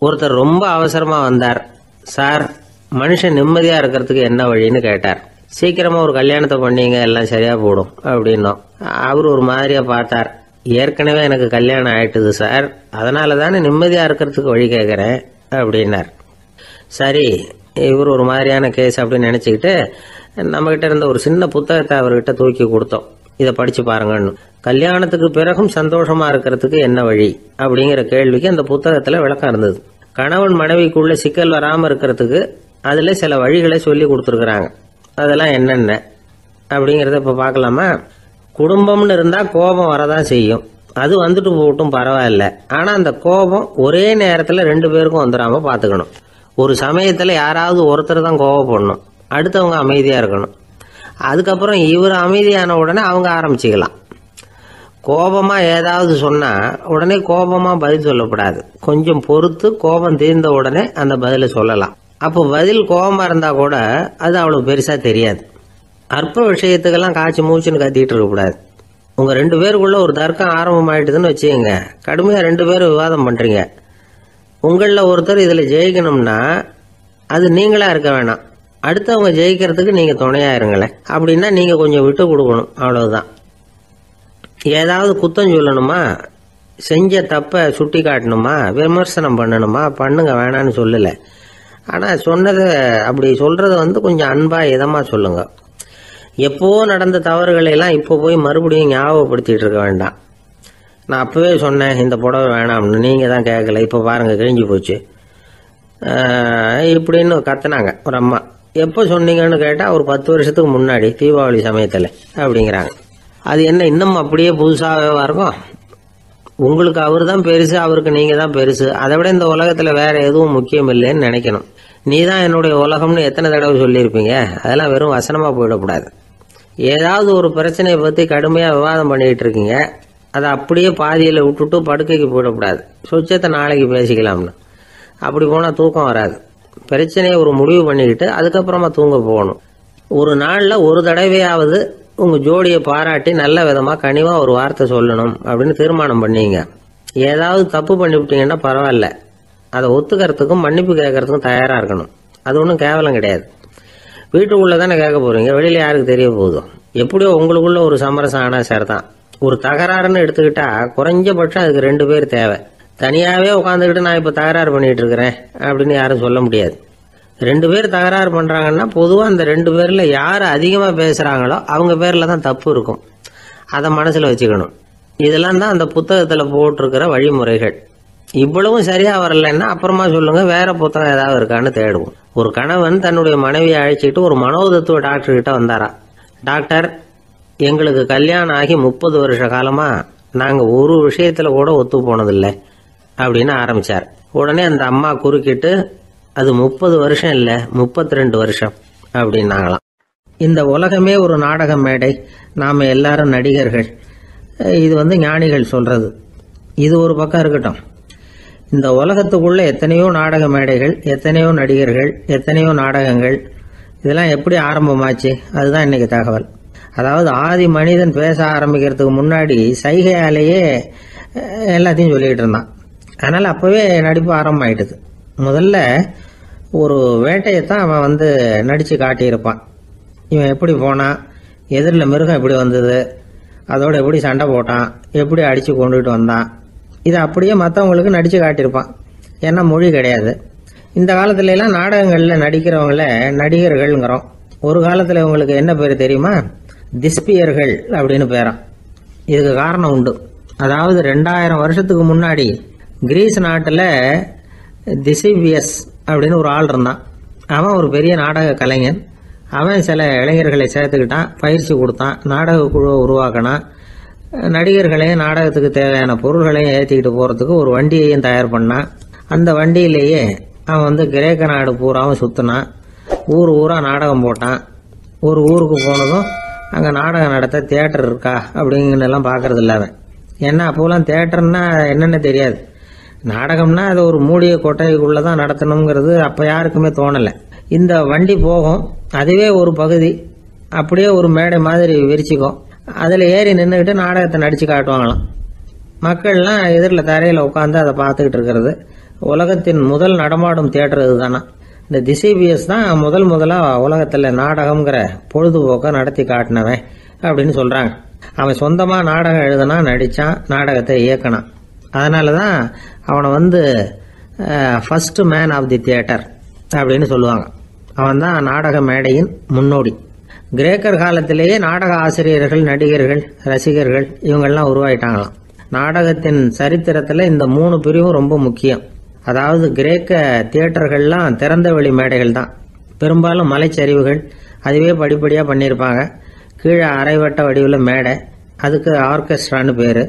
ஒருத்தர் ரொம்ப அவசரமா வந்தார். சார், மனுஷன் நிம்மதியா இருக்கிறதுக்கு என்ன வழின்னு கேட்டார். சீக்கிரமா ஒரு கல்யாணத்தை பண்ணீங்க, எல்லாம் சரியா போடும் அப்படின்னோம். அவர் ஒரு மாதிரியா பார்த்தார். ஏற்கனவே எனக்கு கல்யாணம் ஆயிட்டுது சார், அதனால தானே நிம்மதியா இருக்கிறதுக்கு வழி கேட்கறேன் அப்படின்னார். சரி, இவர் ஒரு மாதிரியான கேஸ் அப்படின்னு நினைச்சுக்கிட்டு நம்மகிட்ட இருந்த ஒரு சின்ன புத்தகத்தை அவர்கிட்ட தூக்கி கொடுத்தோம். இதை படிச்சு பாருங்கன்னு. கல்யாணத்துக்கு பிறகும் சந்தோஷமா இருக்கிறதுக்கு என்ன வழி அப்படிங்கிற கேள்விக்கு அந்த புத்தகத்துல விளக்கம் இருந்தது. கணவன் மனைவிக்குள்ள சிக்கல் வராம இருக்கிறதுக்கு அதுல சில வழிகளை சொல்லி கொடுத்துருக்குறாங்க. அதெல்லாம் என்னென்ன அப்படிங்கறத இப்ப பார்க்கலாமா? குடும்பம்னு இருந்தா கோபம் வரதான் செய்யும். அது வந்துட்டு போகட்டும், பரவாயில்ல. ஆனா அந்த கோபம் ஒரே நேரத்துல 2 பேருக்கும் வந்துடாம பாத்துக்கணும். ஒரு சமயத்துல யாராவது ஒருத்தர் தான் கோபப்படணும், அடுத்தவங்க அமைதியா இருக்கணும். அதுக்கப்புறம் இவர் அமைதியான உடனே அவங்க ஆரம்பிச்சுக்கலாம். கோபமா ஏதாவது சொன்னா உடனே கோபமா பதில் சொல்லக்கூடாது. கொஞ்சம் பொறுத்து கோபம் தீர்ந்த உடனே அந்த பதில சொல்லலாம். அப்போ பதில் கோபமா இருந்தா கூட அது அவ்வளவு பெருசா தெரியாது. அற்ப விஷயத்துக்கெல்லாம் காய்ச்சி மூச்சுன்னு கத்திட்டு இருக்கக்கூடாது. உங்க 2 பேருக்குள்ள ஒரு தர்க்கம் ஆரம்பமாயிட்டுதுன்னு வச்சுக்கோங்க. கடுமையா 2 பேரும் விவாதம் பண்றீங்க. உங்களில் ஒருத்தர் இதுல ஜெயிக்கணும்னா அது நீங்களா இருக்க வேணாம், அடுத்தவங்க ஜெயிக்கிறதுக்கு நீங்க துணையா இருங்களேன். அப்படின்னா நீங்க கொஞ்சம் விட்டு கொடுக்கணும், அவ்வளவுதான். ஏதாவது குத்தம் சொல்லணுமா, செஞ்ச தப்ப சுட்டி காட்டணுமா, விமர்சனம் பண்ணணுமா, பண்ணுங்க, வேணான்னு சொல்லல. ஆனா சொன்னதை அப்படி சொல்றத கொஞ்சம் அன்பா இதமா சொல்லுங்க. எப்போ நடந்த தவறுகளை எல்லாம் இப்போ போய் மறுபடியும் ஞாபகப்படுத்திட்டு இருக்க வேண்டாம். நான் அப்பவே சொன்னேன் இந்த புடவை வேணாம்னு, நீங்க தான் கேட்கல, இப்போ பாருங்க கிழிஞ்சு போச்சு இப்படின்னு கத்துனாங்க ஒரு அம்மா. எப்போ சொன்னீங்கன்னு கேட்டா ஒரு 10 வருஷத்துக்கு முன்னாடி தீபாவளி சமயத்துல அப்படிங்கிறாங்க. அது என்ன இன்னும் அப்படியே புதுசாகவே இருக்கும்? உங்களுக்கு அவர் தான் பெருசு, அவருக்கு நீங்க தான் பெருசு. அதை விட இந்த உலகத்துல வேற எதுவும் முக்கியம் இல்லைன்னு நினைக்கணும். நீ தான் என்னுடைய உலகம்னு எத்தனை தடவை சொல்லியிருப்பீங்க? அதெல்லாம் வெறும் வசனமா போயிடக்கூடாது. ஏதாவது ஒரு பிரச்சனையை பத்தி கடுமையா விவாதம் பண்ணிட்டு இருக்கீங்க, அதை அப்படியே பாதியில விட்டுட்டு படுக்கைக்கு போயிடக்கூடாது. சொச்சத்தை நாளைக்கு பேசிக்கலாம்னு. அப்படி போனா தூக்கம் வராது. பிரச்சனையை ஒரு முடிவு பண்ணிக்கிட்டு அதுக்கப்புறமா தூங்க போகணும். ஒரு நாள்ல ஒரு தடவையாவது உங்க ஜோடியை பாராட்டி நல்ல விதமா கனிவா ஒரு வார்த்தை சொல்லணும் அப்படின்னு தீர்மானம் பண்ணீங்க. ஏதாவது தப்பு பண்ணிவிட்டீங்கன்னா பரவாயில்ல, அதை ஒத்துக்கிறதுக்கும் மன்னிப்பு கேட்கறதுக்கும் தயாரா இருக்கணும். அது ஒன்றும் கேவலம் கிடையாது. வீட்டுக்குள்ள தானே கேட்க போறீங்க, வெளியில யாருக்கு தெரிய போதும்? எப்படியோ உங்களுக்குள்ள ஒரு சமரசம் ஆனா சரிதான். ஒரு தகராறுன்னு எடுத்துக்கிட்டா குறைஞ்சபட்சம் அதுக்கு 2 பேர் தேவை. தனியாவே உட்காந்துக்கிட்டு நான் இப்ப தகராறு பண்ணிட்டு இருக்கிறேன் அப்படின்னு யாரும் சொல்ல முடியாது. 2 பேர் தகராறு பண்றாங்கன்னா பொதுவா அந்த 2 பேர்ல யாரு அதிகமா பேசுறாங்களோ அவங்க பேர்ல தான் தப்பு இருக்கும். அதை மனசுல வச்சுக்கணும். இதெல்லாம் தான் அந்த புத்தகத்துல போட்டிருக்கிற வழிமுறைகள். இவ்வளவும் சரியா வரலன்னா அப்புறமா சொல்லுங்க, வேற புத்தகம் ஏதாவது இருக்கான்னு தேடுவோம். ஒரு கணவன் தன்னுடைய மனைவியை அழைச்சிட்டு ஒரு மனோதத்துவ டாக்டர் கிட்ட வந்தாரா. டாக்டர், எங்களுக்கு கல்யாணம் ஆகி 30 வருஷ காலமா நாங்க ஒரு விஷயத்துல கூட ஒத்து போனதில்லை அப்படின்னு ஆரம்பிச்சார். உடனே அந்த அம்மா குறுக்கிட்டு, அது 30 வருஷம் இல்ல 32 வருஷம் அப்படின்னாங்களாம். இந்த உலகமே ஒரு நாடக மேடை, நாம எல்லாரும் நடிகர்கள். இது ஞானிகள் சொல்றது. இது ஒரு பக்கம் இருக்கட்டும். இந்த உலகத்துக்குள்ள எத்தனையோ நாடக மேடைகள், எத்தனையோ நடிகர்கள், எத்தனையோ நாடகங்கள், இதெல்லாம் எப்படி ஆரம்பமாச்சு? அதுதான் இன்னைக்கு தகவல். அதாவது ஆதி மனிதன் பேச ஆரம்பிக்கிறதுக்கு முன்னாடி சைகையாலேயே எல்லாத்தையும் சொல்லிட்டு இருந்தான். அதனால அப்பவே நடிப்பு ஆரம்பமாயிட்டுது. முதல்ல ஒரு வேட்டையத்தான் அவன் நடிச்சு காட்டியிருப்பான். இவன் எப்படி போனான், எதிரில் மிருகம் எப்படி வந்தது, அதோட எப்படி சண்டை போட்டான், எப்படி அடிச்சு கொண்டுட்டு வந்தான், இதை அப்படியே மற்றவங்களுக்கு நடிச்சு காட்டியிருப்பான். ஏன்னா மொழி கிடையாது. இந்த காலத்துல எல்லாம் நாடகங்கள்ல நடிக்கிறவங்கள நடிகர்கள்ங்கிறோம். ஒரு காலத்துல இவங்களுக்கு என்ன பேரு தெரியுமா? திஸ்பியர்கள் அப்படின்னு பேராம். இதுக்கு காரணம் உண்டு. அதாவது 2000 வருஷத்துக்கு முன்னாடி கிரீஸ் நாட்டுல திசிபியஸ் அப்படின்னு ஒரு ஆள் இருந்தான். அவன் ஒரு பெரிய நாடக கலைஞன். அவன் சில இளைஞர்களை சேர்த்துக்கிட்டான், பயிற்சி கொடுத்தான், நாடக குழுவை உருவாக்கினான். நடிகர்களையும் நாடகத்துக்கு தேவையான பொருள்களையும் ஏற்றிக்கிட்டு போறதுக்கு ஒரு வண்டியையும் தயார் பண்ணான். அந்த வண்டியிலேயே அவன் கிரேக்க நாடு பூராவும் சுத்தினான். ஊர் ஊரா நாடகம் போட்டான். ஒரு ஊருக்கு போனதும் அங்க நாடகம் நடத்த தியேட்டர் இருக்கா அப்படிங்கன்னு எல்லாம் பாக்குறது இல்ல அவன். ஏன்னா அப்போலாம் தியேட்டர்னா என்னன்னு தெரியாது. நாடகம்னா அது ஒரு மூடிய கொட்டைக்குள்ளதான் நடத்தணுங்கிறது அப்ப யாருக்குமே தோணல. இந்த வண்டி போகும், அதுவே ஒரு பகுதி அப்படியே ஒரு மேடை மாதிரி விரிச்சுக்கும். அதுல ஏறி நின்றுகிட்டு நாடகத்தை நடிச்சு காட்டுவாங்களாம். மக்கள்லாம் எதிரில் தரையில உட்காந்து அதை பார்த்துக்கிட்டு இருக்கிறது. உலகத்தின் முதல் நடமாடும் தியேட்டர் இதுதானா. இந்த திசைபியஸ் தான் முதலா உலகத்துல நாடகம்ங்கிற பொழுதுபோக்க நடத்தி காட்டினவன் அப்படின்னு சொல்றாங்க. அவன் சொந்தமா நாடகம் எழுதுனா, நடிச்சான், நாடகத்தை இயக்கினான். அதனாலதான் அவனை first man of the theatre அப்படின்னு சொல்லுவாங்க. அவன் தான் நாடக மேடையின் முன்னோடி. கிரேக்கர் காலத்திலேயே நாடக ஆசிரியர்கள், நடிகர்கள், ரசிகர்கள் இவங்கெல்லாம் உருவாயிட்டாங்களாம். நாடகத்தின் சரித்திரத்துல இந்த 3 பிரிவும் ரொம்ப முக்கியம். அதாவது கிரேக்க தியேட்டர்கள்லாம் திறந்த வெளி மேடைகள் தான். பெரும்பாலும் மலைச்சரிவுகள், அதுவே படிப்படியாக பண்ணியிருப்பாங்க. கீழே அரைவட்ட வடிவில் மேடை, அதுக்கு ஆர்கெஸ்ட்ரான்னு பேர்.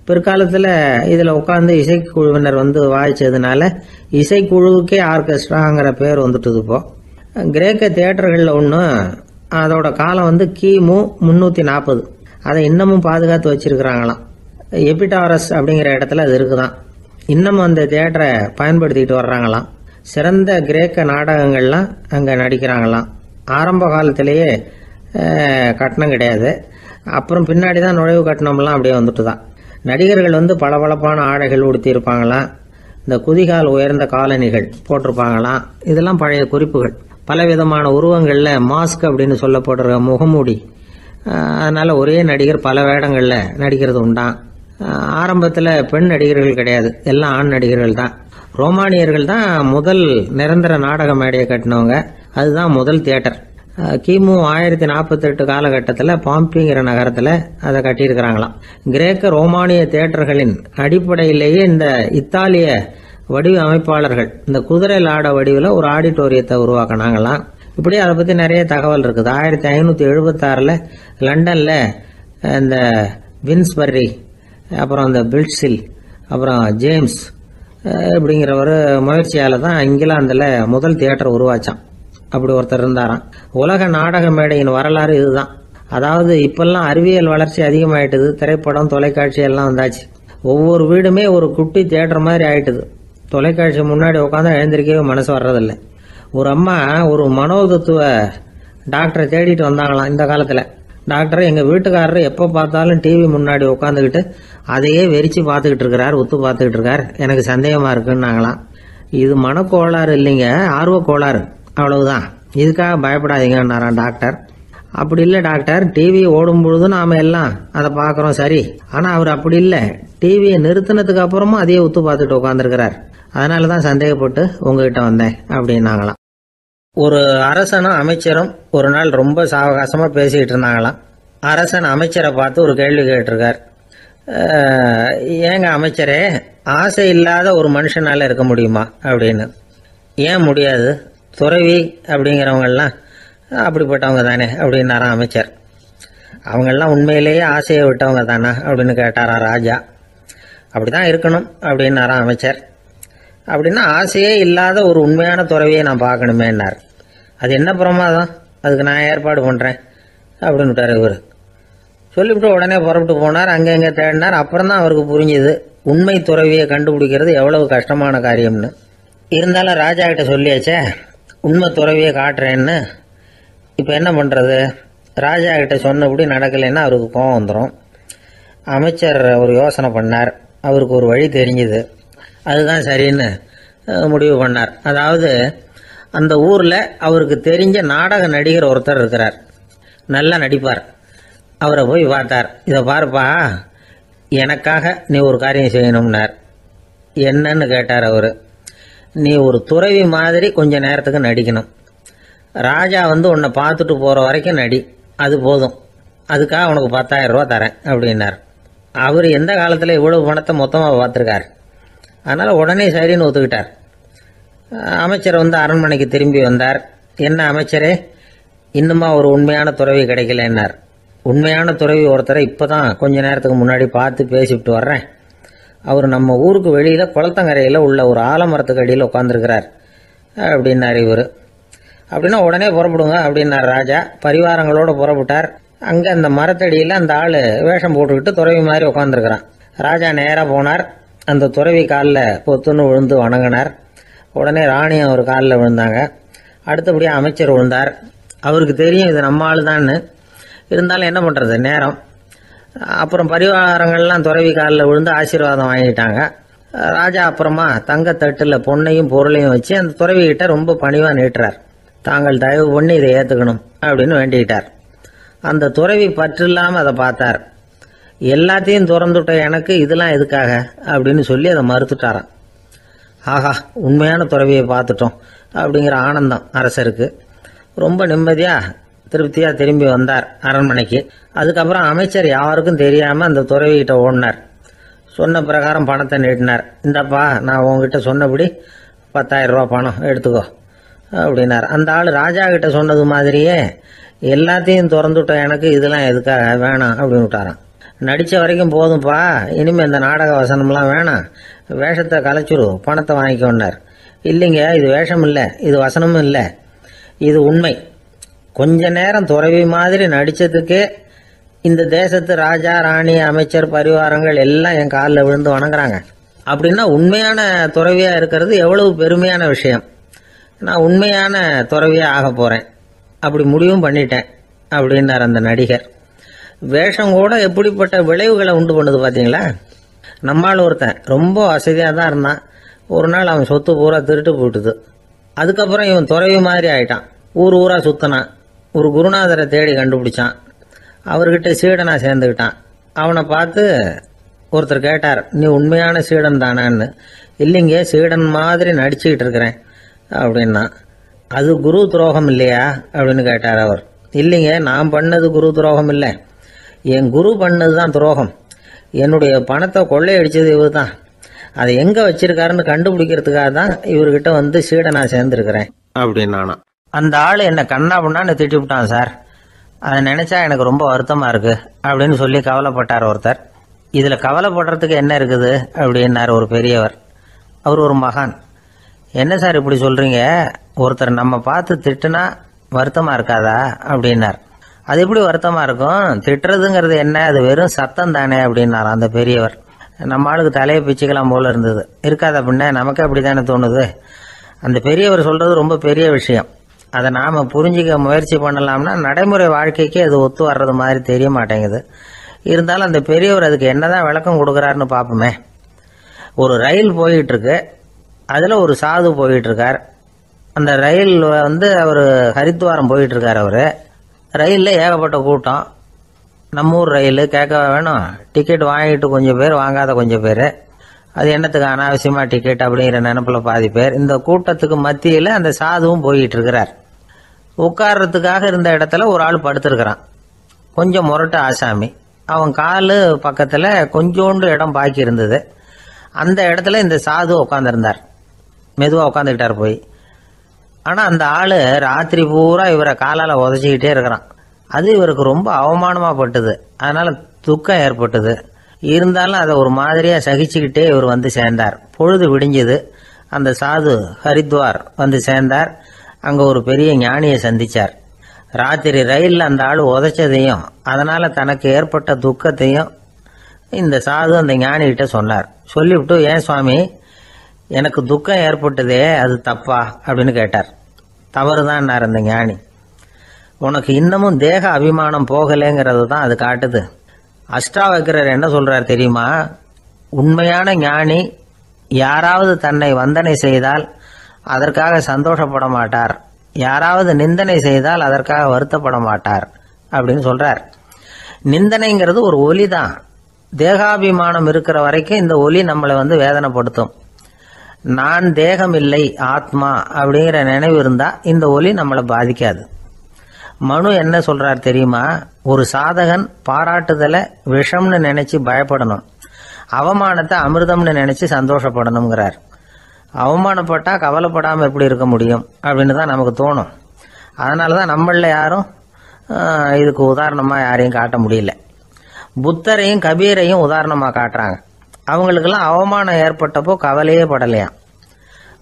பிற்காலத்தில் இதில் உட்காந்து இசைக்குழுவினர் வாய்ச்சதுனால இசைக்குழுவுக்கே ஆர்கெஸ்ட்ராங்கிற பேர் வந்துட்டுது. இப்போ கிரேக்க தியேட்டர்களில் ஒன்று, அதோட காலம் கிமு 340. அதை இன்னமும் பாதுகாத்து வச்சிருக்கிறாங்களாம். எபிடாரஸ் அப்படிங்கிற இடத்துல அது இருக்குதான். இன்னமும் அந்த தியேட்டரை பயன்படுத்திட்டு வர்றாங்களாம். சிறந்த கிரேக்க நாடகங்கள்லாம் அங்கே நடிக்கிறாங்களாம். ஆரம்ப காலத்திலேயே கட்டணம் கிடையாது. அப்புறம் பின்னாடி தான் நுழைவு கட்டணம்லாம் அப்படியே வந்துட்டு தான். நடிகர்கள் பளபளப்பான ஆடைகள் உடுத்தி இருப்பாங்களாம். இந்த குதிகால் உயர்ந்த காலணிகள் போட்டிருப்பாங்களாம். இதெல்லாம் பழைய குறிப்புகள். பலவிதமான உருவங்களில் மாஸ்க் அப்படின்னு சொல்லப்படுற முகமூடி. அதனால ஒரே நடிகர் பல வேடங்களில் நடிக்கிறது உண்டான். ஆரம்பத்தில் பெண் நடிகர்கள் கிடையாது, எல்லாம் ஆண் நடிகர்கள் தான். ரோமானியர்கள் தான் முதல் நிரந்தர நாடக மேடையை கட்டினவங்க. அதுதான் முதல் தியேட்டர். கிமு 1048 காலகட்டத்தில் பாம்பிங்கிற நகரத்தில் அதை கட்டியிருக்கிறாங்களாம். கிரேக்க ரோமானிய தியேட்டர்களின் அடிப்படையிலேயே இந்த இத்தாலிய வடிவ அமைப்பாளர்கள் இந்த குதிரை லாட வடிவில் ஒரு ஆடிட்டோரியத்தை உருவாக்கினாங்களாம். இப்படி அதை பற்றி நிறைய தகவல் இருக்குது. 1576 லண்டனில் இந்த வின்ஸ்பர்ரி, அப்புறம் இந்த பில்ட்ஸில், அப்புறம் ஜேம்ஸ் இப்படிங்கிறவர் முயற்சியால் தான் இங்கிலாந்தில் முதல் தியேட்டர் உருவாச்சான். அப்படி ஒருத்தர் இருந்தாராம். உலக நாடக மேடையின் வரலாறு இதுதான். அதாவது இப்பெல்லாம் அறிவியல் வளர்ச்சி அதிகமாயிட்டுது. திரைப்படம், தொலைக்காட்சி எல்லாம் வந்தாச்சு. ஒவ்வொரு வீடுமே ஒரு குட்டி தியேட்டர் மாதிரி ஆயிட்டுது. தொலைக்காட்சி முன்னாடி உட்காந்து எழுந்திருக்கவே மனசு வர்றதில்லை. ஒரு அம்மா ஒரு மனோதத்துவ டாக்டரை தேடிட்டு வந்தாங்களாம் இந்த காலத்தில். டாக்டர், எங்கள் வீட்டுக்காரர் எப்போ பார்த்தாலும் டிவி முன்னாடி உட்காந்துக்கிட்டு அதையே வெறிச்சு பார்த்துக்கிட்டு இருக்கிறார், உத்து பார்த்துக்கிட்டு இருக்கார், எனக்கு சந்தேகமாக இருக்குன்னாங்களாம். இது மனக்கோளாறு இல்லைங்க, ஆர்வ கோளாறு, அவ்வளவுதான். இதுக்காக பயப்படாதீங்கன்னாராம் டாக்டர். அப்படி இல்லை டாக்டர், டிவி ஓடும் பொழுது நாம எல்லாம் அதை பார்க்குறோம் சரி, ஆனால் அவர் அப்படி இல்லை, டிவியை நிறுத்தினதுக்கு அப்புறமும் அதையே உத்து பார்த்துட்டு உட்காந்துருக்கிறார், அதனால தான் சந்தேகப்பட்டு உங்ககிட்ட வந்தேன் அப்படின்னாங்களாம். ஒரு அரசனும் அமைச்சரும் ஒரு நாள் ரொம்ப சாவகாசமாக பேசிக்கிட்டு இருந்தாங்களாம். அரசன் அமைச்சரை பார்த்து ஒரு கேள்வி கேட்டிருக்கார். ஏங்க அமைச்சரே, ஆசை இல்லாத ஒரு மனுஷனால இருக்க முடியுமா அப்படின்னு. ஏன் முடியாது, துறவி அப்படிங்கிறவங்கெல்லாம் அப்படிப்பட்டவங்க தானே அப்படின்னாராம் அமைச்சர். அவங்கெல்லாம் உண்மையிலேயே ஆசையை விட்டவங்க தானா அப்படின்னு கேட்டாராம் ராஜா. அப்படிதான் இருக்கணும் அப்படின்னாராம் அமைச்சர். அப்படின்னா ஆசையே இல்லாத ஒரு உண்மையான துறவியை நான் பார்க்கணுமேன்னார். அது என்ன பிரமாதம், அதுக்கு நான் ஏற்பாடு பண்ணுறேன் அப்படின்னு விட்டார் இவர். சொல்லிவிட்டு உடனே புறப்பட்டு போனார். அங்கே தேடினார். அப்புறம் தான் அவருக்கு புரிஞ்சுது உண்மை துறவியை கண்டுபிடிக்கிறது எவ்வளவு கஷ்டமான காரியம்னு. இருந்தாலும் ராஜா கிட்ட சொல்லியாச்சே, உண்மை துறவியை காட்டுறேன்னு. இப்போ என்ன பண்ணுறது? ராஜா கிட்ட சொன்னபடி நடக்கலைன்னா அவருக்கு கோபம் வந்துடும். அமைச்சர் ஒரு யோசனை பண்ணார். அவருக்கு ஒரு வழி தெரிஞ்சுது. அதுதான் சரின்னு முடிவு பண்ணார். அதாவது அந்த ஊரில் அவருக்கு தெரிஞ்ச நாடக நடிகர் ஒருத்தர் இருக்கிறார், நல்லா நடிப்பார். அவரை போய் பார்த்தார். இதை பாருப்பா, எனக்காக நீ ஒரு காரியம் செய்யணும்னார். என்னன்னு கேட்டார் அவர். நீ ஒரு துறவி மாதிரி கொஞ்ச நேரத்துக்கு நடிக்கணும். ராஜா உன்னை பார்த்துட்டு போகிற வரைக்கும் நடி, அது போதும். அதுக்காக உனக்கு 10,000 ரூபா தரேன் அப்படின்னார். அவர் எந்த காலத்தில் இவ்வளவு பணத்தை மொத்தமாக பார்த்துருக்கார். அதனால் உடனே சரின்னு ஒத்துக்கிட்டார். அமைச்சர் அரண்மனைக்கு திரும்பி வந்தார். என்ன அமைச்சரே, இன்னுமா ஒரு உண்மையான துறவி கிடைக்கலன்னார். உண்மையான துறவி ஒருத்தரை இப்போ தான் கொஞ்ச நேரத்துக்கு முன்னாடி பார்த்து பேசிவிட்டு வர்றேன். அவர் நம்ம ஊருக்கு வெளியில் குளத்தங்கரையில் உள்ள ஒரு ஆலமரத்துக்கு அடியில் உட்காந்துருக்கிறார் அப்படின்னார் இவர். அப்படின்னா உடனே புறப்படுங்க அப்படின்னார் ராஜா. பரிவாரங்களோடு புறப்பட்டார். அங்கே அந்த மரத்தடியில் அந்த ஆள் வேஷம் போட்டுக்கிட்டு துறவி மாதிரி உட்காந்துருக்கிறான். ராஜா நேராக போனார். அந்த துறவி காலில் பொத்துன்னு விழுந்து வணங்கினார். உடனே ராணியும் அவர் காலில் விழுந்தாங்க. அடுத்தபடியாக அமைச்சர் விழுந்தார். அவருக்கு தெரியும் இது நம்ம ஆள் தான்னு. இருந்தாலும் என்ன பண்ணுறது, நேரம். அப்புறம் பரிவாரங்கள்லாம் துறவி காலில் விழுந்து ஆசீர்வாதம் வாங்கிட்டாங்க. ராஜா அப்புறமா தங்கத்தட்டுல பொன்னையும் பொருளையும் வச்சு அந்த துறவிகிட்ட ரொம்ப பணிவா நீட்டுறார். தாங்கள் தயவு பண்ணி இதை ஏத்துக்கணும் அப்படின்னு வேண்டிக்கிட்டார். அந்த துறவி பற்று இல்லாம அதை பார்த்தார். எல்லாத்தையும் திறந்துட்ட எனக்கு இதெல்லாம் எதுக்காக அப்படின்னு சொல்லி அதை மறுத்துட்டாராம். ஆஹா, உண்மையான துறவியை பார்த்துட்டோம் அப்படிங்கிற ஆனந்தம் அரசருக்கு. ரொம்ப நிம்மதியா திருப்தியா திரும்பி வந்தார் அரண்மனைக்கு. அதுக்கப்புறம் அமைச்சர் யாருக்கும் தெரியாம அந்த துறவிகிட்ட ஓடினார். சொன்ன பிரகாரம் பணத்தை நீட்டினார். இந்தப்பா, நான் உங்ககிட்ட சொன்னபடி 10,000 ரூபா பணம் எடுத்துக்கோ அப்படின்னார். அந்த ஆள் ராஜா கிட்ட சொன்னது மாதிரியே எல்லாத்தையும் திறந்துட்டோம் எனக்கு இதெல்லாம் எதுக்காக வேணாம் அப்படின்னு விட்டாராம். நடிச்ச வரைக்கும் போதும்பா, இனிமே இந்த நாடக வசனம்லாம் வேணாம், வேஷத்தை கலைச்சுரு, பணத்தை வாங்கிக்கோன்னார். இல்லைங்க, இது வேஷம் இல்லை, இது வசனமும் இல்லை, இது உண்மை. கொஞ்ச நேரம் துறவி மாதிரி நடிச்சதுக்கே இந்த தேசத்து ராஜா ராணி அமைச்சர் பரிவாரங்கள் எல்லாம் என் காலில் விழுந்து வணங்குறாங்க. அப்படின்னா உண்மையான துறவியா இருக்கிறது எவ்வளவு பெருமையான விஷயம். நான் உண்மையான துறவியா ஆக போறேன், அப்படி முடிவும் பண்ணிட்டேன் அப்படின்னார் அந்த நடிகர். வேஷம் கூட எப்படிப்பட்ட விளைவுகளை உண்டு பண்ணுது பாத்தீங்களா. நம்மால் ஒருத்தன் ரொம்ப வசதியா தான் இருந்தான். ஒரு நாள் அவன் சொத்து பூரா திருட்டு போட்டுது. அதுக்கப்புறம் இவன் துறவி மாதிரி ஆயிட்டான். ஊர் ஊரா சுத்தினான். ஒரு குருநாதரை தேடி கண்டுபிடிச்சான். அவர்கிட்ட சீடனா சேர்ந்துக்கிட்டான். அவனை பார்த்து ஒருத்தர் கேட்டார், நீ உண்மையான சீடன் தானான்னு. இல்லைங்க, சீடன் மாதிரி நடிச்சுக்கிட்டு இருக்கிறேன் அப்படின்னா. அது குரு துரோகம் இல்லையா அப்படின்னு கேட்டார் அவர். இல்லைங்க, நான் பண்ணது குரு துரோகம் இல்லை, என் குரு பண்ணது தான் துரோகம். என்னுடைய பணத்தை கொள்ளையடிச்சது இவர் தான். அதை எங்க வச்சிருக்காருன்னு கண்டுபிடிக்கிறதுக்காக தான் இவர்கிட்ட வந்து சீடனா சேர்ந்துருக்கிறேன் அப்படின்னானா. அந்த ஆள் என்ன கண்ணா பண்ணான்னு திட்டி விட்டான் சார். அதை நினைச்சா எனக்கு ரொம்ப வருத்தமா இருக்கு அப்படின்னு சொல்லி கவலைப்பட்டார் ஒருத்தர். இதுல கவலைப்படுறதுக்கு என்ன இருக்குது அப்படின்னாரு ஒரு பெரியவர். அவர் ஒரு மகான். என்ன சார் இப்படி சொல்றீங்க, ஒருத்தர் நம்ம பார்த்து திட்டுனா வருத்தமா இருக்காதா அப்படின்னார். அது எப்படி வருத்தமா இருக்கும், திட்டுறதுங்கிறது என்ன, அது வெறும் சத்தம் தானே அப்படின்னார் அந்த பெரியவர். நம்ம ஆளுக்கு தலையை பிச்சுக்கலாம் போல இருந்தது. இருக்காது அப்படின்னா நமக்கு அப்படித்தானே தோணுது. அந்த பெரியவர் சொல்றது ரொம்ப பெரிய விஷயம். அதை நாம புரிஞ்சிக்க முயற்சி பண்ணலாம்னா நடைமுறை வாழ்க்கைக்கு அது ஒத்து வர்றது மாதிரி தெரிய மாட்டேங்குது. இருந்தாலும் அந்த பெரியவர் அதுக்கு என்னதான் விளக்கம் கொடுக்கறாருன்னு பார்ப்போமே. ஒரு ரயில் போயிட்டு இருக்கு, அதுல ஒரு சாது போயிட்டு இருக்கார். அந்த ரயில் அவர் ஹரித்வாரம் போயிட்டு இருக்கார். அவரு ரயில்ல ஏகப்பட்ட கூட்டம். நம்ம ஊர் ரயில் கேட்க வேணும், டிக்கெட் வாங்கிட்டு கொஞ்சம் பேர், வாங்காத கொஞ்சம் பேர். அது என்னத்துக்கு அனாவசியமா டிக்கெட் அப்படிங்கிற நினைப்புல பாதி பேர். இந்த கூட்டத்துக்கு மத்தியில அந்த சாதுவும் போயிட்டு இருக்கிறார். உட்கார்றதுக்காக இருந்த இடத்துல ஒரு ஆள் படுத்திருக்கிறான். கொஞ்சம் முரட்டு ஆசாமி. அவன் காலு பக்கத்துல கொஞ்சோண்டு இடம் பாக்கி இருந்தது. அந்த இடத்துல இந்த சாது உட்காந்துருந்தார். மெதுவா உட்காந்துக்கிட்டார் போய். ஆனா அந்த ஆளு ராத்திரி பூரா இவரை காலால உதச்சிக்கிட்டே இருக்கிறான். அது இவருக்கு ரொம்ப அவமானமா பட்டது. அதனால துக்கம் ஏற்பட்டது. இருந்தாலும் அதை ஒரு மாதிரியா சகிச்சுக்கிட்டே இவர் வந்து சேர்ந்தார். பொழுது விடிஞ்சது. அந்த சாது ஹரித்வார் வந்து சேர்ந்தார். அங்க ஒரு பெரிய ஞானியை சந்திச்சார். ராத்திரி ரயில்ல அந்த ஆளு உதைச்சதையும் அதனால தனக்கு ஏற்பட்ட துக்கத்தையும் இந்த சாது அந்த ஞானி கிட்ட சொன்னார். சொல்லிவிட்டு, ஏன் சுவாமி, எனக்கு துக்கம் ஏற்பட்டதே அது தப்பா அப்படின்னு கேட்டார். தவறுதான் அந்த ஞானி. உனக்கு இன்னமும் தேக அபிமானம் போகலைங்கிறது தான் அது காட்டுது. அஷ்டாவக்கிரர் என்ன சொல்றார் தெரியுமா, உண்மையான ஞானி யாராவது தன்னை வந்தனை செய்தால் அதற்காக சந்தோஷப்பட மாட்டார், யாராவது நிந்தனை செய்தால் அதற்காக வருத்தப்பட மாட்டார் அப்படின்னு சொல்றார். நிந்தனைங்கிறது ஒரு ஒலி தான். தேகாபிமானம் இருக்கிற வரைக்கும் இந்த ஒலி நம்மளை வந்து வேதனைப்படுத்தும். நான் தேகம் இல்லை ஆத்மா அப்படிங்கிற நினைவு இருந்தா இந்த ஒலி நம்மளை பாதிக்காது. மனு என்ன சொல்றார் தெரியுமா, ஒரு சாதகன் பாராட்டுதலை விஷம்னு நினைச்சு பயப்படணும், அவமானத்தை அமிர்தம்னு நினைச்சு சந்தோஷப்படணுங்கிறார். அவமானப்பட்டா கவலைப்படாம எப்படி இருக்க முடியும் அப்படின்னு தான் நமக்கு தோணும். அதனாலதான் நம்மள யாரும் இதுக்கு உதாரணமா யாரையும் காட்ட முடியல. புத்தரையும் கபீரையும் உதாரணமா காட்டுறாங்க. அவங்களுக்கெல்லாம் அவமானம் ஏற்பட்டப்போ கவலையே படலையாம்.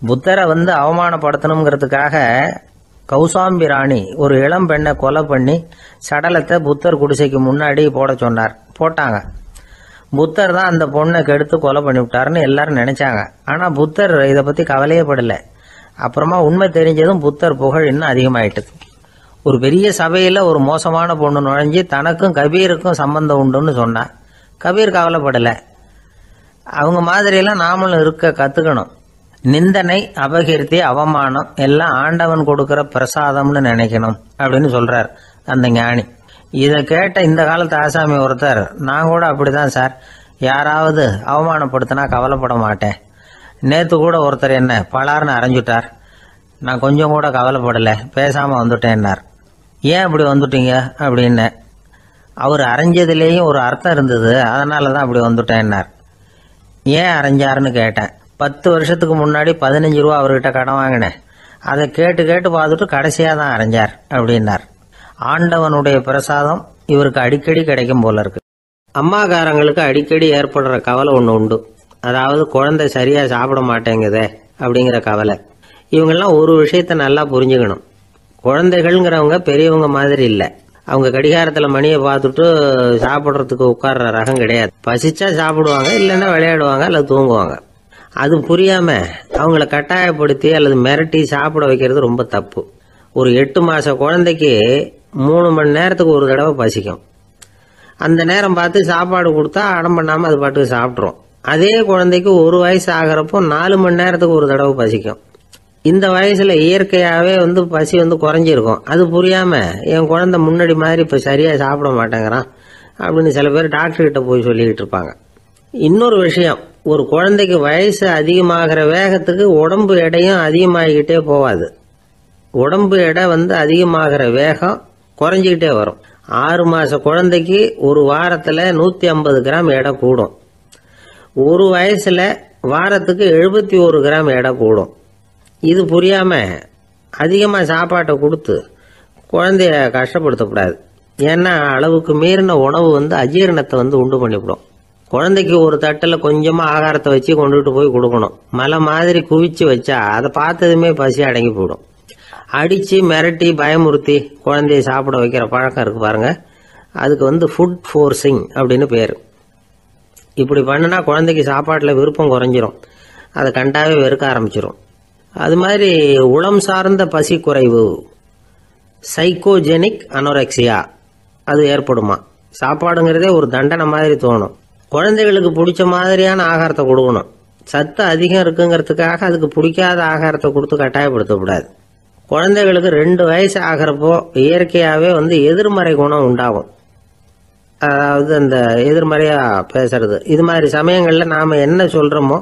புத்தரை வந்து அவமானப்படுத்தணுங்கிறதுக்காக கௌசாம்பி ராணி ஒரு இளம் பெண்ணை கொலை பண்ணி சடலத்தை புத்தர் குடிசைக்கு முன்னாடி போட சொன்னார். போட்டாங்க. புத்தர் தான் அந்த பொண்ணை கெடுத்து கொலை பண்ணி விட்டாருன்னு எல்லாரும் நினைச்சாங்க. ஆனா புத்தர் இதை பத்தி கவலையே படல. அப்புறமா உண்மை தெரிஞ்சதும் புத்தர் புகழ் இன்னும் அதிகமாயிட்டது. ஒரு பெரிய சபையில ஒரு மோசமான பொண்ணு நுழைஞ்சு தனக்கும் கபீருக்கும் சம்பந்தம் உண்டுன்னு சொன்னா கபீர் கவலைப்படல. அவங்க மாதிரியெல்லாம் நாமளும் இருக்க கத்துக்கணும். நிந்தனை, அபகீர்த்தி, அவமானம் எல்லாம் ஆண்டவன் கொடுக்கிற பிரசாதம்னு நினைக்கணும் அப்படின்னு சொல்றார் அந்த ஞானி. இதை கேட்ட இந்த காலத்து ஆசாமி ஒருத்தர், நான் கூட அப்படிதான் சார், யாராவது அவமானப்படுத்தினா கவலைப்பட மாட்டேன். நேத்து கூட ஒருத்தர் என்ன பலார்னு அரைஞ்சுட்டார், நான் கொஞ்சம் கூட கவலைப்படலை, பேசாம வந்துட்டேன்னார். ஏன் அப்படி வந்துட்டீங்க அப்படின்னு. அவர் அரைஞ்சதுலேயும் ஒரு அர்த்தம் இருந்தது, அதனால தான் அப்படி வந்துட்டேன்னார். ஏன் அரைஞ்சாருன்னு கேட்டேன். 10 வருஷத்துக்கு முன்னாடி 15 ரூபா அவர்கிட்ட கடன் வாங்கினேன், அதை கேட்டு கேட்டு பார்த்துட்டு கடைசியாக தான் அரைஞ்சார் அப்படின்னார். ஆண்டவனுடைய பிரசாதம் இவருக்கு அடிக்கடி கிடைக்கும் போல இருக்கு. அம்மாக்காரங்களுக்கு அடிக்கடி ஏற்படுற கவலை ஒன்று உண்டு. அதாவது குழந்தை சரியா சாப்பிட மாட்டேங்குதே அப்படிங்கிற கவலை. இவங்கெல்லாம் ஒரு விஷயத்த நல்லா புரிஞ்சுக்கணும். குழந்தைகள்ங்கிறவங்க பெரியவங்க மாதிரி இல்லை. அவங்க கடிகாரத்தில் மணியை பார்த்துட்டு சாப்பிட்றதுக்கு உட்கார்ற ரகம் கிடையாது. பசிச்சா சாப்பிடுவாங்க, இல்லைன்னா விளையாடுவாங்க அல்லது தூங்குவாங்க. அது புரியாம அவங்கள கட்டாயப்படுத்தி அல்லது மிரட்டி சாப்பிட வைக்கிறது ரொம்ப தப்பு. ஒரு 8 மாச குழந்தைக்கு 3 மணி நேரத்துக்கு ஒரு தடவை பசிக்கும். அந்த நேரம் பார்த்து சாப்பாடு கொடுத்தா அடம் பண்ணாம அது பாட்டுக்கு சாப்பிட்றோம். அதே குழந்தைக்கு 1 வயசு ஆகிறப்போ 4 மணி நேரத்துக்கு ஒரு தடவை பசிக்கும். இந்த வயசுல இயற்கையாவே பசி குறைஞ்சிருக்கும். அது புரியாம என் குழந்தை முன்னாடி மாதிரி இப்ப சரியா சாப்பிட மாட்டேங்கிறான் அப்படின்னு சில பேர் டாக்டர் கிட்ட போய் சொல்லிக்கிட்டு இருப்பாங்க. இன்னொரு விஷயம், ஒரு குழந்தைக்கு வயசு அதிகமாகிற வேகத்துக்கு உடம்பு எடையும் அதிகமாகிக்கிட்டே போவாது. உடம்பு எடை அதிகமாகிற வேகம் குறைஞ்சிக்கிட்டே வரும். 6 மாச குழந்தைக்கு ஒரு வாரத்துல 150 கிராம் எடை கூடும். ஒரு வயசுல வாரத்துக்கு 71 கிராம் எடை கூடும். இது புரியாம அதிகமா சாப்பாட்டை கொடுத்து குழந்தைய கஷ்டப்படுத்தக்கூடாது. ஏன்னா அளவுக்கு மீறின உணவு அஜீரணத்தை உண்டு பண்ணிவிடும். குழந்தைக்கு ஒரு தட்டில் கொஞ்சமா ஆகாரத்தை வச்சு கொண்டுட்டு போய் கொடுக்கணும். மலை மாதிரி குவிச்சு வச்சா அதை பார்த்ததுமே பசி அடங்கி போயிடும். அடிச்சு மிரட்டி பயமுறுத்தி குழந்தைய சாப்பிட வைக்கிற பழக்கம் இருக்கு பாருங்க, அதுக்கு ஃபுட் ஃபோர்சிங் அப்படின்னு பேரு. இப்படி பண்ணினா குழந்தைக்கு சாப்பாட்டில் விருப்பம் குறைஞ்சிரும், அதை கண்டாவே வெறுக்க ஆரம்பிச்சிடும். அது மாதிரி உளம் சார்ந்த பசி குறைவு, சைக்கோஜெனிக் அனோரெக்சியா, அது ஏற்படுமா. சாப்பாடுங்கிறதே ஒரு தண்டனை மாதிரி தோணும். குழந்தைகளுக்கு பிடிச்ச மாதிரியான ஆகாரத்தை கொடுக்கணும். சத்து அதிகம் இருக்குங்கிறதுக்காக அதுக்கு பிடிக்காத ஆகாரத்தை கொடுத்து கட்டாயப்படுத்தக்கூடாது. குழந்தைகளுக்கு 2 வயசு ஆகிறப்போ இயற்கையாகவே எதிர்மறை குணம் உண்டாகும். அதாவது அந்த எதிர்மறையா பேசுறது. இது மாதிரி சமயங்கள்ல நாம என்ன சொல்றோமோ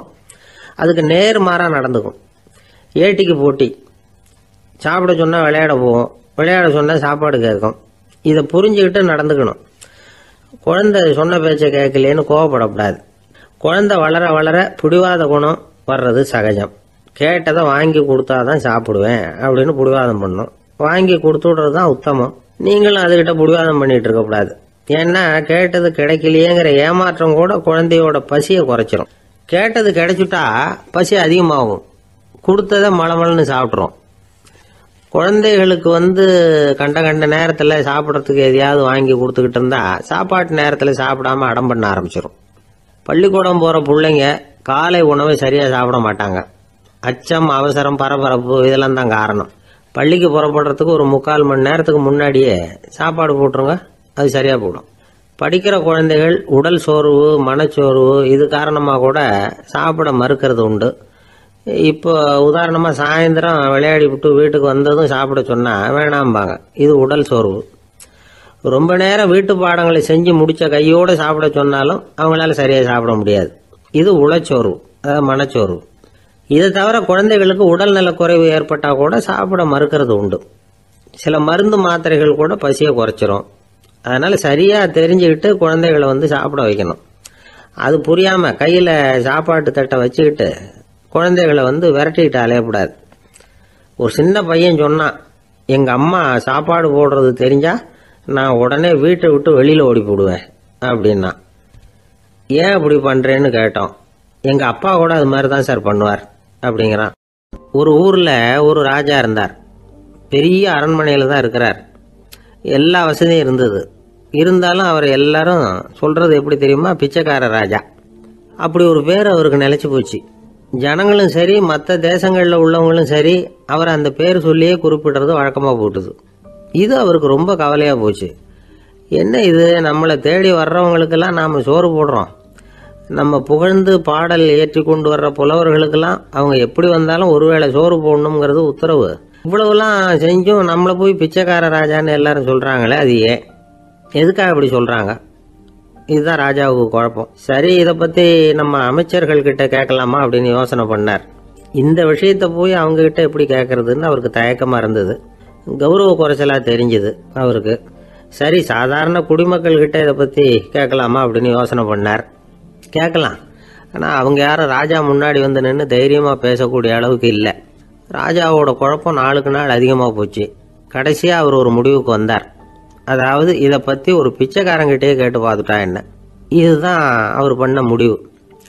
அதுக்கு நேர்மாறா நடந்துக்கும். ஏட்டிக்கு போட்டி, சாப்பிட சொன்னா விளையாட போவோம், விளையாட சொன்னா சாப்பாடு கேட்கும். இதை புரிஞ்சுக்கிட்டு நடந்துக்கணும். குழந்தை சொன்ன பேச்சை கேட்கலேன்னு கோவப்படக்கூடாது. குழந்தை வளர வளர பிடிவாத குணம் வர்றது சகஜம். கேட்டதை வாங்கி கொடுத்தாதான் சாப்பிடுவேன் அப்படின்னு பிடிவாதம் பண்ணும். வாங்கி கொடுத்து விடுறது தான் உத்தமம். நீங்களும் அதுகிட்ட பிடிவாதம் பண்ணிட்டு இருக்கக்கூடாது. ஏன்னா கேட்டது கிடைக்கலையேங்கிற ஏமாற்றம் கூட குழந்தையோட பசியை குறைச்சிரும். கேட்டது கிடைச்சுட்டா பசி அதிகமாகும், கொடுத்ததை மளமளன்னு சாப்பிட்றோம். குழந்தைகளுக்கு கண்ட கண்ட நேரத்தில் சாப்பிட்றதுக்கு எதையாவது வாங்கி கொடுத்துக்கிட்டு இருந்தா சாப்பாட்டு நேரத்தில் சாப்பிடாம அடம் பண்ண ஆரம்பிச்சிடும். பள்ளிக்கூடம் போகிற பிள்ளைங்க காலை உணவை சரியாக சாப்பிட மாட்டாங்க. அச்சம், அவசரம், பரபரப்பு இதெல்லாம் தான் காரணம். பள்ளிக்கு புறப்படுறதுக்கு ஒரு 3/4 மணி நேரத்துக்கு முன்னாடியே சாப்பாடு போட்டுருங்க, அது சரியாக போடும். படிக்கிற குழந்தைகள் உடல் சோர்வு, மனச்சோர்வு இது காரணமாக கூட சாப்பிட மறுக்கிறது உண்டு. இப்போ உதாரணமாக சாயந்தரம் விளையாடி விட்டு வீட்டுக்கு வந்ததும் சாப்பிட சொன்னால் வேணாம்பாங்க. இது உடல் சோர்வு. ரொம்ப நேரம் வீட்டு பாடங்களை செஞ்சு முடித்த கையோடு சாப்பிட சொன்னாலும் அவங்களால சரியாக சாப்பிட முடியாது. இது உளச்சோர்வு, அதாவது மனச்சோர்வு. இதை தவிர குழந்தைகளுக்கு உடல் நலக்குறைவு ஏற்பட்டால் கூட சாப்பிட மறுக்கிறது உண்டு. சில மருந்து மாத்திரைகள் கூட பசியை குறைச்சிரும். அதனால சரியாக தெரிஞ்சுக்கிட்டு குழந்தைகளை சாப்பிட வைக்கணும். அது புரியாமல் கையில் சாப்பாட்டு தட்டை வச்சுக்கிட்டு குழந்தைகளை விரட்டிக்கிட்டு அலையக்கூடாது. ஒரு சின்ன பையன் சொன்னான், எங்கள் அம்மா சாப்பாடு போடுறது தெரிஞ்சா நான் உடனே வீட்டை விட்டு வெளியில் ஓடி போடுவேன் அப்படின்னா. ஏன் அப்படி பண்ணுறேன்னு கேட்டோம். எங்கள் அப்பா கூட அது மாதிரி தான் சார் பண்ணுவார் அப்படிங்கிறான். ஒரு ஊரில் ஒரு ராஜா இருந்தார். பெரிய அரண்மனையில் தான் இருக்கிறார். எல்லா வசதியும் இருந்தது. இருந்தாலும் அவர் எல்லாரும் சொல்கிறது எப்படி தெரியுமா, பிச்சைக்கார ராஜா. அப்படி ஒரு பேர் அவருக்கு நிலைச்சி போச்சு. ஜனங்களும் சரி, மற்ற தேசங்களில் உள்ளவங்களும் சரி, அவர் அந்த பேர் சொல்லியே குறிப்பிடுறது வழக்கமாக போட்டுது. இது அவருக்கு ரொம்ப கவலையாக போச்சு. என்ன இது, நம்மளை தேடி வர்றவங்களுக்கெல்லாம் நாம் சோறு போடுறோம், நம்ம புகழ்ந்து பாடல் ஏற்றி கொண்டு வர்ற புலவர்களுக்கெல்லாம் அவங்க எப்படி வந்தாலும் ஒருவேளை சோறு போடணுங்கிறது உத்தரவு. இவ்வளவுலாம் செஞ்சும் நம்மளை போய் பிச்சைக்கார ராஜான்னு எல்லாரும் சொல்றாங்களே, அது ஏன், எதுக்காக அப்படி சொல்றாங்க? இதுதான் ராஜாவுக்கு குழப்பம். சரி, இதை பத்தி நம்ம அமைச்சர்கள் கிட்ட கேட்கலாமா அப்படின்னு யோசனை பண்ணார். இந்த விஷயத்த போய் அவங்க கிட்ட எப்படி கேட்கறதுன்னு அவருக்கு தயக்கமா இருந்தது. கௌரவ குறைச்சலா தெரிஞ்சுது அவருக்கு. சரி, சாதாரண குடிமக்கள் கிட்ட இதை பத்தி கேட்கலாமா அப்படின்னு யோசனை பண்ணார். கேட்கலாம், ஆனால் அவங்க யாரும் ராஜா முன்னாடி வந்து நின்று தைரியமாக பேசக்கூடிய அளவுக்கு இல்லை. ராஜாவோட குழப்பம் நாளுக்கு நாள் அதிகமாக போச்சு. கடைசியாக அவர் ஒரு முடிவுக்கு வந்தார். அதாவது இதை பற்றி ஒரு பிச்சைக்காரங்கிட்டே கேட்டு பார்த்துட்டா என்ன. இதுதான் அவர் பண்ண முடிவு.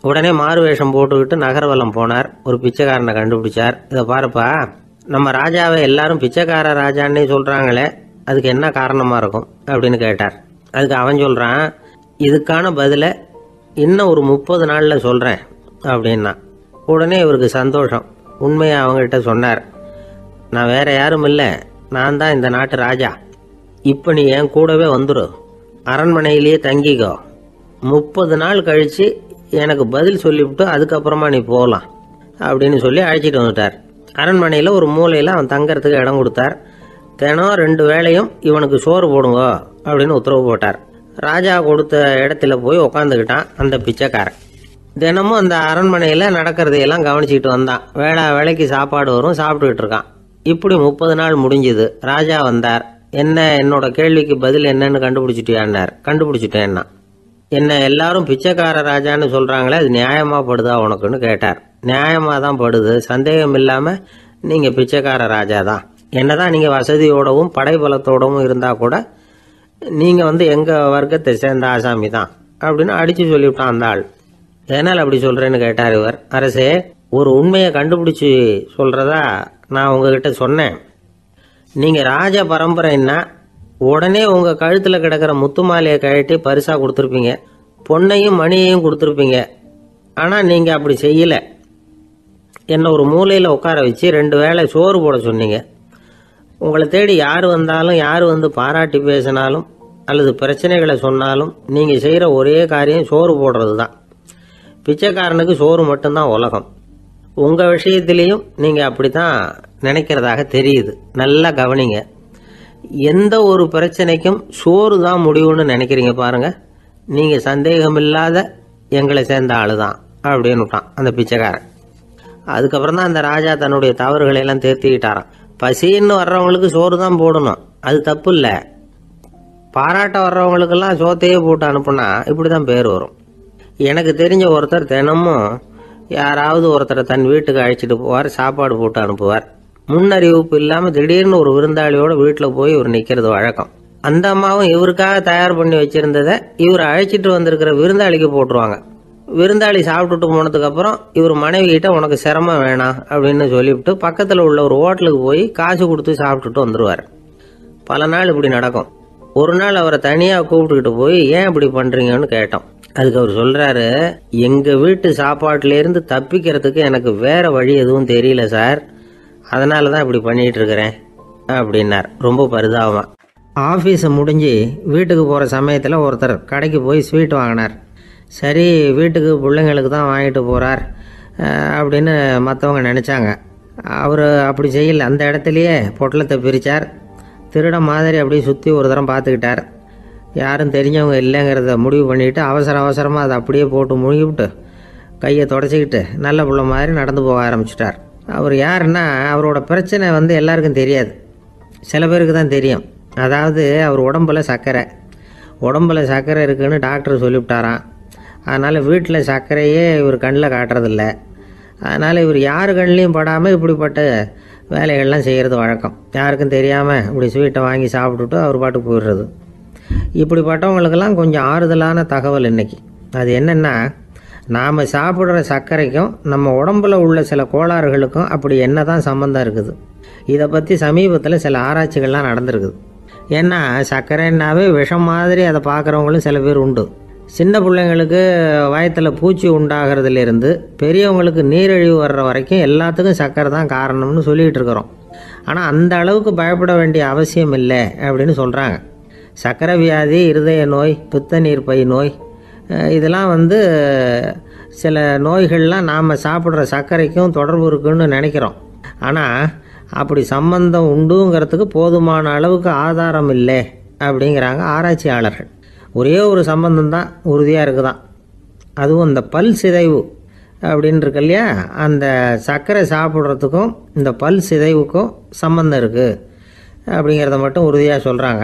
உடனே மாறு வேஷம் போட்டுக்கிட்டு நகர்வலம் போனார். ஒரு பிச்சைக்காரனை கண்டுபிடிச்சார். இதை பாருப்பா, நம்ம ராஜாவை எல்லாரும் பிச்சைக்கார ராஜான்னே சொல்கிறாங்களே, அதுக்கு என்ன காரணமாக இருக்கும் அப்படின்னு கேட்டார். அதுக்கு அவன் சொல்கிறான், இதுக்கான பதிலை இன்னும் ஒரு 30 நாளில் சொல்கிறேன் அப்படின்னா. உடனே இவருக்கு சந்தோஷம். உண்மையை அவங்ககிட்ட சொன்னார். நான் வேற யாரும் இல்லை, நான் தான் இந்த நாட்டு ராஜா. இப்போ நீ என் கூடவே வந்துடு, அரண்மனையிலேயே தங்கிக்கோ. 30 நாள் கழித்து எனக்கு பதில் சொல்லிவிட்டு அதுக்கப்புறமா நீ போகலாம் அப்படின்னு சொல்லி அழைச்சிட்டு வந்துட்டார். அரண்மனையில் ஒரு மூலையில் அவன் தங்கறதுக்கு இடம் கொடுத்தார். தினம் 2 வேளையும் இவனுக்கு சோறு போடுங்க அப்படின்னு உத்தரவு போட்டார். ராஜா கொடுத்த இடத்துல போய் உக்காந்துக்கிட்டான் அந்த பிச்சைக்காரன். தினமும் அந்த அரண்மனையில் நடக்கிறதையெல்லாம் கவனிச்சுக்கிட்டு வந்தான். வேளைக்கு சாப்பாடு வரும், சாப்பிட்டுக்கிட்டு இருக்கான். இப்படி 30 நாள் முடிஞ்சுது. ராஜா வந்தார். என்ன, என்னோட கேள்விக்கு பதில் என்னன்னு கண்டுபிடிச்சிட்டியான்னார். கண்டுபிடிச்சிட்டேன்னா. என்ன எல்லாரும் பிச்சைக்கார ராஜான்னு சொல்கிறாங்களே, அது நியாயமாக படுதா உனக்குன்னு கேட்டார். நியாயமாக தான் படுது, சந்தேகம் இல்லாமல் நீங்கள் பிச்சைக்கார ராஜா தான். என்னதான் நீங்கள் வசதியோடவும் படைபலத்தோடவும் இருந்தால் கூட நீங்கள் எங்கள் வர்க்கத்தை சேர்ந்த ஆசாமி தான் அப்படின்னு அடித்து சொல்லிவிட்டான் அந்த ஆள். ஏனால் அப்படி சொல்கிறேன்னு கேட்டார் இவர். அரசே, ஒரு உண்மையை கண்டுபிடிச்சி சொல்கிறதா நான் உங்ககிட்ட சொன்னேன். நீங்கள் ராஜ பரம்பரைன்னா உடனே உங்கள் கழுத்தில் கிடக்கிற முத்து மாலையை கழட்டி பரிசாக கொடுத்துருப்பீங்க, பொண்ணையும் மணியையும் கொடுத்துருப்பீங்க. ஆனால் நீங்கள் அப்படி செய்யலை. என்னை ஒரு மூலையில் உட்கார வச்சு 2 வேளை சோறு போட சொன்னீங்க. உங்களை தேடி யார் வந்தாலும், யார் வந்து பாராட்டி பேசினாலும் அல்லது பிரச்சனைகளை சொன்னாலும் நீங்கள் செய்கிற ஒரே காரியம் சோறு போடுறது தான். பிச்சைக்காரனுக்கு சோறு மட்டும்தான் உலகம். உங்கள் விஷயத்திலையும் நீங்கள் அப்படி தான் நினைக்கிறதாக தெரியுது. நல்லா கவனிங்க. எந்த ஒரு பிரச்சனைக்கும் சோறு தான் முடிவுன்னு நினைக்கிறீங்க பாருங்க. நீங்கள் சந்தேகமில்லாத எங்களை சேர்ந்த ஆளு தான் அப்படின்னுட்டான் அந்த பிச்சைக்காரன். அதுக்கப்புறம் தான் அந்த ராஜா தன்னுடைய தவறுகளை எல்லாம் தேர்த்திக்கிட்டாராம். பசின்னு வர்றவங்களுக்கு சோறு தான் போடணும், அது தப்பு இல்லை. பாராட்ட வர்றவங்களுக்கெல்லாம் சோத்தையே போட்டு அனுப்புனா இப்படி தான் பேர் வரும். எனக்கு தெரிஞ்ச ஒருத்தர் தினமும் யாராவது ஒருத்தரை தன் வீட்டுக்கு அழைச்சிட்டு போவார், சாப்பாடு போட்டு அனுப்புவார். முன்னறிவிப்பு இல்லாமல் திடீர்னு ஒரு விருந்தாளியோட வீட்டில் போய் இவர் நிற்கிறது வழக்கம். அந்த அம்மாவும் இவருக்காக தயார் பண்ணி வச்சிருந்ததை இவர் அழைச்சிட்டு வந்திருக்கிற விருந்தாளிக்கு போட்டுருவாங்க. விருந்தாளி சாப்பிட்டுட்டு போனதுக்கப்புறம் இவர் மனைவி கிட்ட உனக்கு சிரமம் வேணாம் அப்படின்னு சொல்லிவிட்டு பக்கத்தில் உள்ள ஒரு ஹோட்டலுக்கு போய் காசு கொடுத்து சாப்பிட்டுட்டு வந்துடுவார். பல நாள் இப்படி நடக்கும். ஒரு நாள் அவரை தனியாக கூப்பிட்டுக்கிட்டு போய் ஏன் இப்படி பண்ணுறீங்கன்னு கேட்டோம். அதுக்கு அவர் சொல்கிறாரு, எங்கள் வீட்டு சாப்பாட்டிலேருந்து தப்பிக்கிறதுக்கு எனக்கு வேற வழி எதுவும் தெரியல சார், அதனால தான் இப்படி பண்ணிகிட்டு இருக்கிறேன் அப்படின்னார் ரொம்ப பரிதாபமாக. ஆஃபீஸை முடிஞ்சு வீட்டுக்கு போகிற சமயத்தில் ஒருத்தர் கடைக்கு போய் ஸ்வீட் வாங்கினார். சரி, வீட்டுக்கு பிள்ளைங்களுக்கு தான் வாங்கிட்டு போகிறார் அப்படின்னு மற்றவங்க நினச்சாங்க. அவர் அப்படி செய்யல. அந்த இடத்துலையே பொட்டலத்தை பிரித்தார். திருட மாதிரி அப்படியே சுற்றி ஒரு தரம் பார்த்துக்கிட்டார். யாரும் தெரிஞ்சவங்க இல்லைங்கிறத முடிவு பண்ணிவிட்டு அவசரமாக அதை அப்படியே போட்டு முழுகிவிட்டு கையை தொடச்சிக்கிட்டு நல்ல பிள்ளை மாதிரி நடந்து போக ஆரம்பிச்சிட்டார். அவர் யாருன்னா, அவரோட பிரச்சனை எல்லாருக்கும் தெரியாது, சில பேருக்கு தான் தெரியும். அதாவது அவர் உடம்பில் சர்க்கரை இருக்குன்னு டாக்டர் சொல்லிவிட்டாராம். அதனால் வீட்டில் சர்க்கரையே இவர் கண்ணில் காட்டுறதில்ல. அதனால் இவர் யார் கண்ணிலையும் படாமல் இப்படிப்பட்ட வேலைகள்லாம் செய்கிறது வழக்கம். யாருக்கும் தெரியாமல் இப்படி ஸ்வீட்டை வாங்கி சாப்பிட்டுட்டு அவர் பாட்டுக்கு போயிடுறது. இப்படிப்பட்டவங்களுக்கெல்லாம் கொஞ்சம் ஆறுதலான தகவல் இன்றைக்கி. அது என்னென்னா, நாம் சாப்பிட்ற சர்க்கரைக்கும் நம்ம உடம்பில் உள்ள சில கோளாறுகளுக்கும் அப்படி என்ன தான் சம்மந்தம் இருக்குது. இதை பற்றி சமீபத்தில் சில ஆராய்ச்சிகள்லாம் நடந்திருக்குது. ஏன்னா சர்க்கரைன்னாவே விஷம் மாதிரி அதை பார்க்குறவங்களும் சில பேர் உண்டு. சின்ன பிள்ளைங்களுக்கு வயத்தில் பூச்சி உண்டாகிறதுலேருந்து பெரியவங்களுக்கு நீரிழிவு வர்ற வரைக்கும் எல்லாத்துக்கும் சர்க்கரை தான் காரணம்னு சொல்லிகிட்டு இருக்கிறோம். ஆனால் அந்த அளவுக்கு பயப்பட வேண்டிய அவசியம் இல்லை அப்படின்னு சொல்கிறாங்க. சர்க்கரை வியாதி, இருதய நோய், பித்த நீர் பை நோய், இதெல்லாம் வந்து சில நோய்கள்லாம் நாம் சாப்பிட்ற சர்க்கரைக்கும் தொடர்பு இருக்குன்னு நினைக்கிறோம். ஆனால் அப்படி சம்பந்தம் உண்டுங்கிறதுக்கு போதுமான அளவுக்கு ஆதாரம் இல்லை அப்படிங்கிறாங்க ஆராய்ச்சியாளர்கள். ஒரே ஒரு சம்பந்தம் தான் உறுதியாக இருக்குதான். அதுவும் இந்த பல் சிதைவு அப்படின்னு இருக்கு இல்லையா, அந்த சர்க்கரை சாப்பிட்றதுக்கும் இந்த பல் சிதைவுக்கும் சம்பந்தம் இருக்குது அப்படிங்கிறத மட்டும் உறுதியாக சொல்கிறாங்க.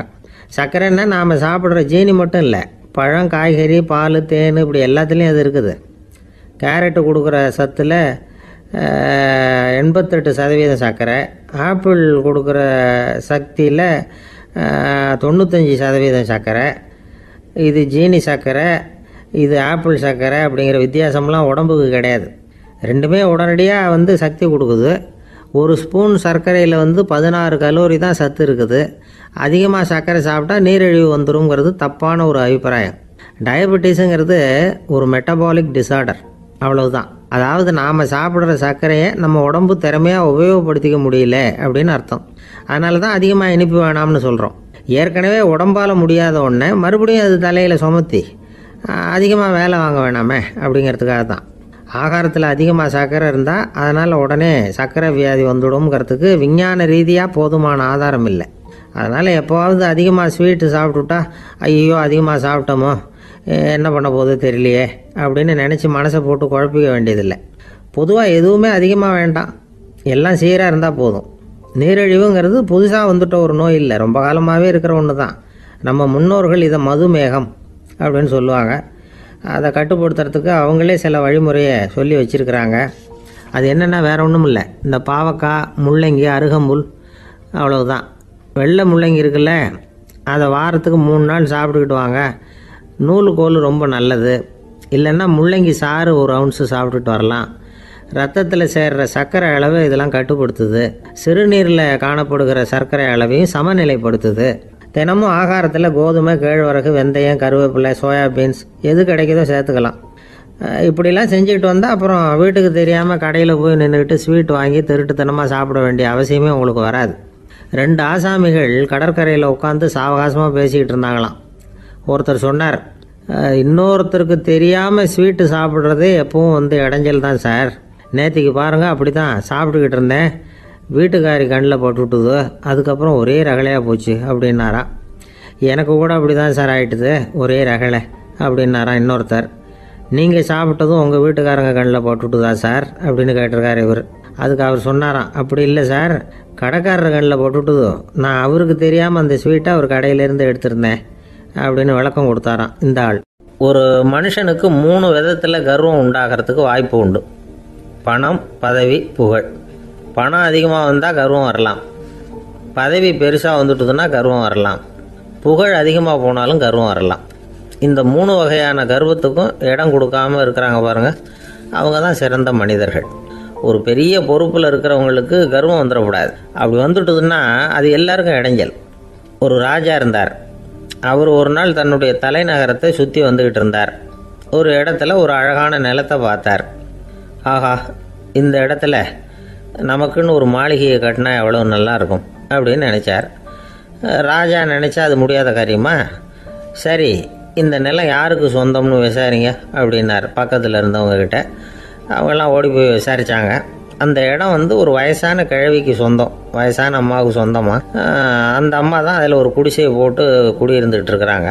சர்க்கரைன்னா நாம் சாப்பிட்ற ஜீனி மட்டும் இல்லை, பழம், காய்கறி, பால், தேன், இப்படி எல்லாத்துலேயும் அது இருக்குது. கேரட்டு கொடுக்குற சத்தில் 88% சர்க்கரை, ஆப்பிள் கொடுக்குற சக்தியில் 95% சர்க்கரை. இது ஜீனி சர்க்கரை, இது ஆப்பிள் சர்க்கரை அப்படிங்கிற வித்தியாசம்லாம் உடம்புக்கு கிடையாது. ரெண்டுமே உடனடியாக வந்து சக்தி கொடுக்குது. ஒரு ஸ்பூன் சர்க்கரையில் வந்து 16 கலோரி தான் சத்து இருக்குது. அதிகமாக சர்க்கரை சாப்பிட்டா நீரிழிவு வந்துருங்கிறது தப்பான ஒரு அபிப்பிராயம். டயபெட்டிஸுங்கிறது ஒரு மெட்டபாலிக் டிஸார்டர், அவ்வளவுதான். அதாவது நாம் சாப்பிட்ற சர்க்கரையை நம்ம உடம்பு திறமையாக உபயோகப்படுத்திக்க முடியல அப்படின்னு அர்த்தம். அதனால தான் அதிகமாக இனிப்பு வேணாம்னு சொல்கிறோம். ஏற்கனவே உடம்பால் முடியாத ஒன்றை மறுபடியும் அது தலையில் சுமத்தி அதிகமாக வேலை வாங்க வேணாமே அப்படிங்கிறதுக்காக தான். ஆகாரத்தில் அதிகமாக சர்க்கரை இருந்தால் அதனால் உடனே சர்க்கரை வியாதி வந்துடும்ங்கிறதுக்கு விஞ்ஞான ரீதியாக போதுமான ஆதாரம் இல்லை. அதனால் எப்போவாவது அதிகமாக ஸ்வீட்டு சாப்பிட்டுட்டா ஐயோ அதிகமாக சாப்பிட்டோமோ என்ன பண்ண போகுது தெரியலையே அப்படின்னு நினச்சி மனசை போட்டு குழப்பிக்க வேண்டியதில்லை. பொதுவாக எதுவுமே அதிகமாக வேண்டாம், எல்லாம் சீராக இருந்தால் போதும். நீரிழிவுங்கிறது புதுசாக வந்துட்ட ஒரு நோய் இல்லை, ரொம்ப காலமாகவே இருக்கிற ஒன்று தான். நம்ம முன்னோர்கள் இதை மதுமேகம் அப்படின்னு சொல்லுவாங்க. அதை கட்டுப்படுத்துறதுக்கு அவங்களே சில வழிமுறையை சொல்லி வச்சுருக்கிறாங்க. அது என்னென்னா வேறு ஒன்றும் இல்லை, இந்த பாவக்காய், முள்ளங்கி, அருகம்புல், அவ்வளவுதான். வெள்ளை முள்ளங்கி இருக்குல்ல, அதை வாரத்துக்கு 3 நாள் சாப்பிட்டுக்கிட்டு வாங்க. நூலுக்கோல் ரொம்ப நல்லது. இல்லைன்னா முள்ளங்கி சாறு 1 ounce சாப்பிட்டுட்டு வரலாம். ரத்தத்தில் சேர்கிற சர்க்கரை அளவு இதெல்லாம் கட்டுப்படுத்துது. சிறுநீரில் காணப்படுகிற சர்க்கரை அளவையும் சமநிலைப்படுத்துது. தினமும் ஆகாரத்தில் கோதுமை, கேழ்வரகு, வெந்தயம், கருவேப்பிலை, சோயாபீன்ஸ் எது கிடைக்குதோ சேர்த்துக்கலாம். இப்படிலாம் செஞ்சுக்கிட்டு வந்தால் அப்புறம் வீட்டுக்கு தெரியாமல் கடையில் போய் நின்றுக்கிட்டு ஸ்வீட் வாங்கி திருட்டுத்தனமாக சாப்பிட வேண்டிய அவசியமே உங்களுக்கு வராது. 2 ஆசாமிகள் கடற்கரையில் உட்காந்து சாவகாசமாக பேசிக்கிட்டு இருந்தாங்களாம். ஒருத்தர் சொன்னார், இன்னொருத்தருக்கு தெரியாமல் ஸ்வீட்டு சாப்பிட்றதே எப்பவும் வந்து இடைஞ்சல் தான் சார். நேற்றுக்கு பாருங்கள் அப்படி தான் சாப்பிட்டுக்கிட்டு இருந்தேன், வீட்டுக்காரி கண்ணில் போட்டுவிட்டுது, அதுக்கப்புறம் ஒரே ரகலையாக போச்சு அப்படின்னாரா. எனக்கு கூட அப்படி தான் சார் ஆகிட்டுது, ஒரே ரகலை அப்படின்னாரா இன்னொருத்தர். நீங்கள் சாப்பிட்டதும் உங்கள் வீட்டுக்காரங்க கண்ணில் போட்டுவிட்டுதா சார் அப்படின்னு கேட்டிருக்காரு இவர். அதுக்கு அவர் சொன்னாராம், அப்படி இல்லை சார், கடைக்காரர் கண்ணில் போட்டுவிட்டுதோ, நான் அவருக்கு தெரியாமல் அந்த ஸ்வீட்டை அவர் கடையிலேருந்து எடுத்திருந்தேன் அப்படின்னு விளக்கம் கொடுத்தாராம் இந்த ஆள். ஒரு மனுஷனுக்கு 3 விதத்தில் கர்வம் உண்டாகிறதுக்கு வாய்ப்பு உண்டு. பணம், பதவி, புகழ். பணம் அதிகமாக வந்தால் கர்வம் வரலாம், பதவி பெருசாக வந்துட்டுதுன்னா கர்வம் வரலாம், புகழ் அதிகமாக போனாலும் கர்வம் வரலாம். இந்த 3 வகையான கர்வத்துக்கும் இடம் கொடுக்காமல் இருக்கிறாங்க பாருங்கள், அவங்க தான் சிறந்த மனிதர்கள். ஒரு பெரிய பொறுப்பில் இருக்கிறவங்களுக்கு கர்வம் வந்துடக்கூடாது. அப்படி வந்துட்டுதுன்னா அது எல்லாருக்கும் இடைஞ்சல். ஒரு ராஜா இருந்தார். அவர் ஒரு நாள் தன்னுடைய தலைநகரத்தை சுற்றி வந்துக்கிட்டு இருந்தார். ஒரு இடத்துல ஒரு அழகான நிலத்தை பார்த்தார். ஆஹா, இந்த இடத்துல நமக்குன்னு ஒரு மாளிகையை கட்டினா எவ்வளோ நல்லா இருக்கும் அப்படின்னு நினச்சார். ராஜா நினச்சா அது முடியாத காரியமா? சரி, இந்த நிலம் யாருக்கு சொந்தம்னு விசாரிங்க அப்படின்னார் பக்கத்தில் இருந்தவங்கக்கிட்ட. அவங்கெல்லாம் ஓடி போய் விசாரித்தாங்க. அந்த இடம் வந்து ஒரு வயசான கிழவிக்கு சொந்தம், வயசான அம்மாவுக்கு சொந்தமாக. அந்த அம்மா தான் அதில் ஒரு குடிசையை போட்டு குடியிருந்துகிட்டு இருக்கிறாங்க.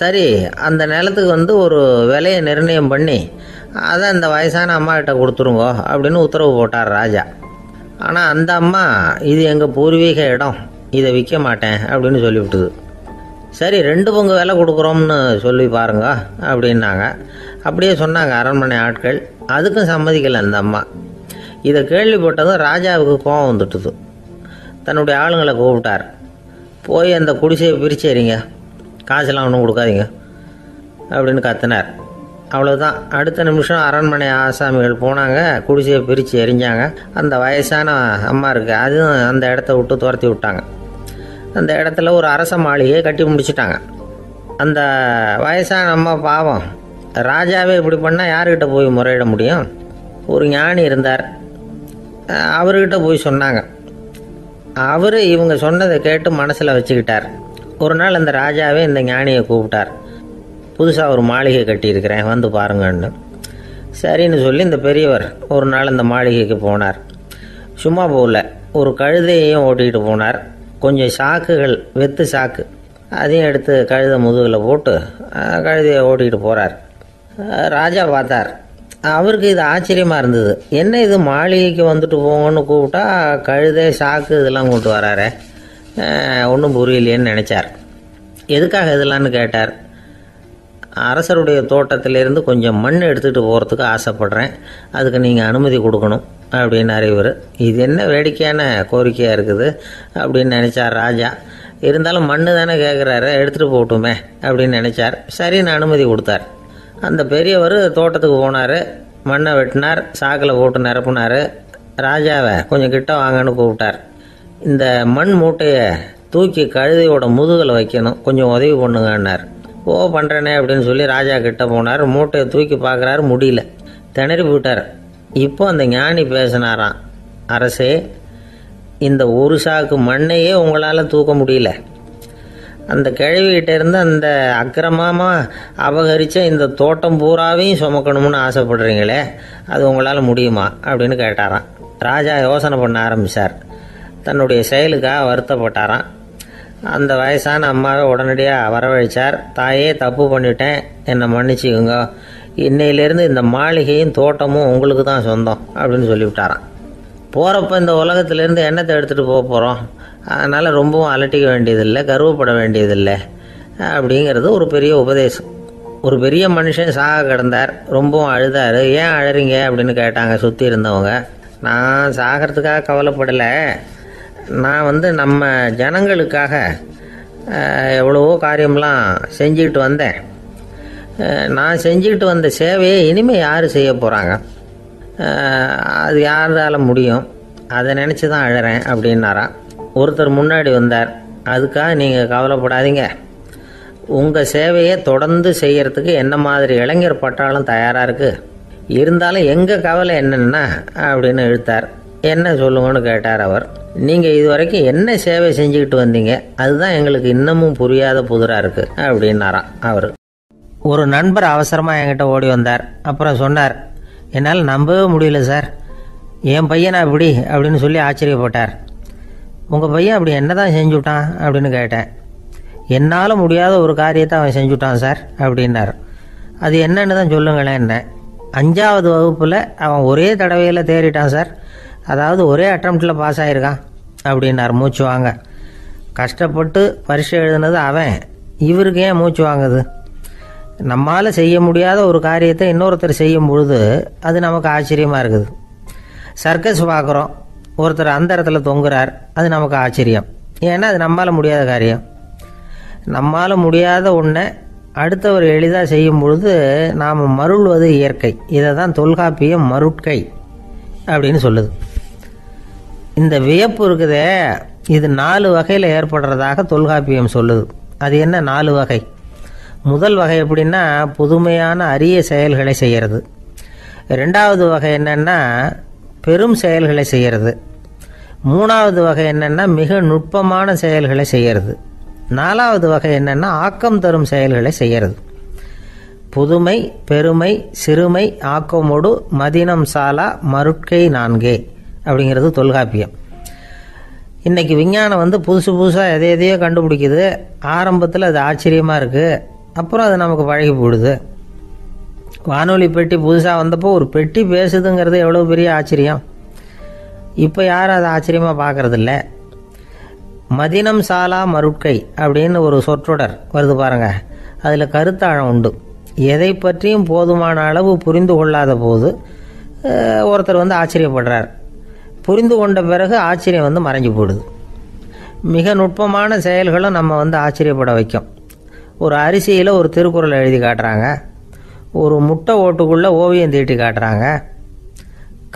சரி, அந்த நிலத்துக்கு வந்து ஒரு விலையை நிர்ணயம் பண்ணி அதை அந்த வயசான அம்மாக்கிட்ட கொடுத்துருங்கோ அப்படின்னு உத்தரவு போட்டார் ராஜா. ஆனால் அந்த அம்மா, இது எங்கள் பூர்வீக இடம், இதை விற்க மாட்டேன் அப்படின்னு சொல்லிவிட்டுது. சரி, 2 பங்கு விலை கொடுக்குறோம்னு சொல்லி பாருங்க அப்படின்னாங்க. அப்படியே சொன்னாங்க அரண்மனை ஆட்கள். அதுக்கும் சம்மதிக்கலை அந்த அம்மா. இதை கேள்விப்பட்டதும் ராஜாவுக்கு கோபம் வந்துட்டுது. தன்னுடைய ஆளுங்களை கூப்பிட்டார். போய் அந்த குடிசையை பிரித்து எறிங்க, காசெல்லாம் ஒன்றும் கொடுக்காதீங்க அப்படின்னு கத்தினார். அவ்வளோதான். அடுத்த நிமிஷம் அரண்மனை ஆசாமிகள் போனாங்க, குடிசையை பிரித்து எரிஞ்சாங்க. அந்த வயசான அம்மா இருக்குது, அதுவும் அந்த இடத்த விட்டு துரத்தி விட்டாங்க. அந்த இடத்துல ஒரு அரச மாளிகையை கட்டி முடிச்சிட்டாங்க. அந்த வயசான அம்மா பாவம், ராஜாவே இப்படி பண்ணால் யார்கிட்ட போய் முறையிட முடியும்? ஒரு ஞானி இருந்தார், அவர்கிட்ட போய் சொன்னாங்க. அவர் இவங்க சொன்னதை கேட்டு மனசில் வச்சுக்கிட்டார். ஒரு நாள் அந்த ராஜாவே இந்த ஞானியை கூப்பிட்டார். புதுசாக ஒரு மாளிகை கட்டியிருக்கிறேன், வந்து பாருங்கன்னு. சரின்னு சொல்லி இந்த பெரியவர் ஒரு நாள் இந்த மாளிகைக்கு போனார். சும்மா போகல, ஒரு கழுதையையும் ஓட்டிகிட்டு போனார். கொஞ்சம் சாக்குகள், வெத்து சாக்கு, அதையும் எடுத்து கழுதை முதுகில் போட்டு கழுதையை ஓட்டிகிட்டு போகிறார். ராஜா பார்த்தார். அவருக்கு இது ஆச்சரியமாக இருந்தது. என்ன இது, மாளிகைக்கு வந்துட்டு போங்கன்னு கூப்பிட்டா கழுதை சாக்கு இதெல்லாம் கொண்டு வராரு, ஒன்றும் புரியலையேன்னு நினச்சார். எதுக்காக இதெல்லாம்னு கேட்டார். அரசருடைய தோட்டத்திலேருந்து கொஞ்சம் மண் எடுத்துகிட்டு போகிறதுக்கு ஆசைப்பட்றேன், அதுக்கு நீங்கள் அனுமதி கொடுக்கணும் அப்படின்னு இவர். இது என்ன வேடிக்கையான கோரிக்கையாக இருக்குது அப்படின்னு நினச்சார் ராஜா. இருந்தாலும் மண் தானே கேட்குறாரு, எடுத்துகிட்டு போகட்டுமே அப்படின்னு நினச்சார். சரின்னு அனுமதி கொடுத்தார். அந்த பெரியவர் தோட்டத்துக்கு போனார், மண்ணை வெட்டினார், சாக்கில் போட்டு நிரப்புனார். ராஜாவை கொஞ்சம் கிட்ட வாங்கன்னு கூப்பிட்டார். இந்த மண் மூட்டையை தூக்கி கழுதையோட முதுகில் வைக்கணும், கொஞ்சம் உதவி பண்ணுங்கன்னார். ஓ பண்ணுறேனே அப்படின்னு சொல்லி ராஜா கிட்ட போனார். மூட்டையை தூக்கி பார்க்குறாரு, முடியல, திணறி போயிட்டார். இப்போ அந்த ஞானி பேசினாராம். அரசே, இந்த ஒரு சாக்கு மண்ணையே உங்களால் தூக்க முடியல, அந்த கிழவிகிட்ட இருந்து அந்த அக்கிரமமாக அபகரித்த இந்த தோட்டம் பூராவையும் சுமக்கணும்னு ஆசைப்படுறீங்களே, அது உங்களால் முடியுமா அப்படின்னு கேட்டாராம். ராஜா யோசனை பண்ண ஆரம்பித்தார். தன்னுடைய செயலுக்காக வருத்தப்பட்டாராம். அந்த வயசான அம்மாவை உடனடியாக வரவழைச்சார். தாயே, தப்பு பண்ணிட்டேன், என்னை மன்னிச்சுக்குங்க, இன்னையிலேருந்து இந்த மாளிகையும் தோட்டமும் உங்களுக்கு தான் சொந்தம் அப்படின்னு சொல்லிவிட்டாராம். போகிறப்ப இந்த உலகத்திலேருந்து எண்ணத்தை எடுத்துகிட்டு போக போகிறோம், அதனால் ரொம்பவும் அலட்டிக்க வேண்டியதில்லை, கர்வப்பட வேண்டியதில்லை அப்படிங்கிறது ஒரு பெரிய உபதேசம். ஒரு பெரிய மனுஷன் சாக கிடந்தார், ரொம்பவும் அழுதார். ஏன் அழறீங்க அப்படின்னு கேட்டாங்க சுற்றி இருந்தவங்க. நான் சாகிறதுக்காக கவலைப்படலை, நான் நம்ம ஜனங்களுக்காக எவ்வளவோ காரியம்லாம் செஞ்சுக்கிட்டு வந்தேன். நான் செஞ்சுக்கிட்டு வந்த சேவையை இனிமேல் யார் செய்ய போகிறாங்க, அது யாரால முடியும், அதை நினச்சி தான் அழறேன் அப்படின்னாராம். ஒருத்தர் முன்னாடி வந்தார். அதுக்காக நீங்கள் கவலைப்படாதீங்க, உங்கள் சேவையை தொடர்ந்து செய்கிறதுக்கு என்ன மாதிரி இளைஞர் பட்டாலும் தயாராக இருக்குது, இருந்தாலும் எங்கள் கவலை என்னென்னா அப்படின்னு இழுத்தார். என்ன சொல்லுங்கன்னு கேட்டார் அவர். நீங்கள் இது வரைக்கும் என்ன சேவை செஞ்சுக்கிட்டு வந்தீங்க, அதுதான் எங்களுக்கு இன்னமும் புரியாத புதிராக இருக்குது அப்படின்னாராம் அவர். ஒரு நண்பர் அவசரமாக என்கிட்ட ஓடி வந்தார். அப்புறம் சொன்னார், என்னால் நம்பவே முடியல சார், என் பையனா இப்படி அப்படின்னு சொல்லி ஆச்சரியப்பட்டார். உங்கள் பையன் அப்படி என்ன தான் செஞ்சுட்டான் அப்படின்னு கேட்டேன். என்னால் முடியாத ஒரு காரியத்தை அவன் செஞ்சுட்டான் சார் அப்படின்னார். அது என்னன்னு தான் சொல்லுங்களேன். என்ன, 5வது வகுப்பில் அவன் ஒரே தடவையில் தேறிட்டான் சார், அதாவது ஒரே அட்டம்ப்டில் பாஸ் ஆகிருக்கான் அப்படின்னார் மூச்சு வாங்க. கஷ்டப்பட்டு பரீட்சை எழுதுனது அவன், இவருக்கு ஏன் மூச்சு வாங்குது? நம்மால் செய்ய முடியாத ஒரு காரியத்தை இன்னொருத்தர் செய்யும் பொழுது அது நமக்கு ஆச்சரியமாக இருக்குது. சர்க்கஸ் பார்க்குறோம், ஒருத்தர் அந்த இடத்துல தொங்குறார், அது நமக்கு ஆச்சரியம், ஏன்னா அது நம்மால் முடியாத காரியம். நம்மால் முடியாத ஒன்றை அடுத்தவர் எளிதாக செய்யும் பொழுது நாம் மருள்வது இயற்கை. இதை தான் தொல்காப்பியம் மருட்கை அப்படின்னு சொல்லுது. இந்த வியப்பு இருக்குதே, இது 4 வகையில் ஏற்படுறதாக தொல்காப்பியம் சொல்லுது. அது என்ன 4 வகை? முதல் வகை எப்படின்னா, புதுமையான அரிய செயல்களை செய்கிறது. 2வது வகை என்னென்னா பெரும் செயல்களை செய்கிறது. 3வது வகை என்னென்னா மிக நுட்பமான செயல்களை செய்கிறது. 4வது வகை என்னென்னா ஆக்கம் தரும் செயல்களை செய்கிறது. புதுமை, பெருமை, சிறுமை, ஆக்கமோடு மதினம் சாலா மருட்கை 4 அப்படிங்கிறது தொல்காப்பியம். இன்றைக்கி விஞ்ஞானம் புதுசு புதுசாக எதையோ கண்டுபிடிக்குது. ஆரம்பத்தில் அது ஆச்சரியமாக இருக்குது, அப்புறம் அது நமக்கு பழகி போடுது. வானொலி பெட்டி புதுசாக வந்தப்போ ஒரு பெட்டி பேசுதுங்கிறது எவ்வளோ பெரிய ஆச்சரியம். இப்போ யாரும் அதை ஆச்சரியமாக பார்க்குறதில்ல. மதினம் சாலா மருட்கை அப்படின்னு ஒரு சொற்றொடர் வருது பாருங்க, அதில் கருத்தாழம் உண்டு. எதை பற்றியும் போதுமான அளவு புரிந்து கொள்ளாத போது ஒருத்தர் ஆச்சரியப்படுறார். புரிந்து கொண்ட பிறகு ஆச்சரியம் மறைஞ்சு போடுது. மிக நுட்பமான செயல்களும் நம்ம ஆச்சரியப்பட வைக்கும். ஒரு அரிசியில் ஒரு திருக்குறள் எழுதி காட்டுறாங்க, ஒரு முட்டை ஓட்டுக்குள்ளே ஓவியம் தீட்டி காட்டுறாங்க.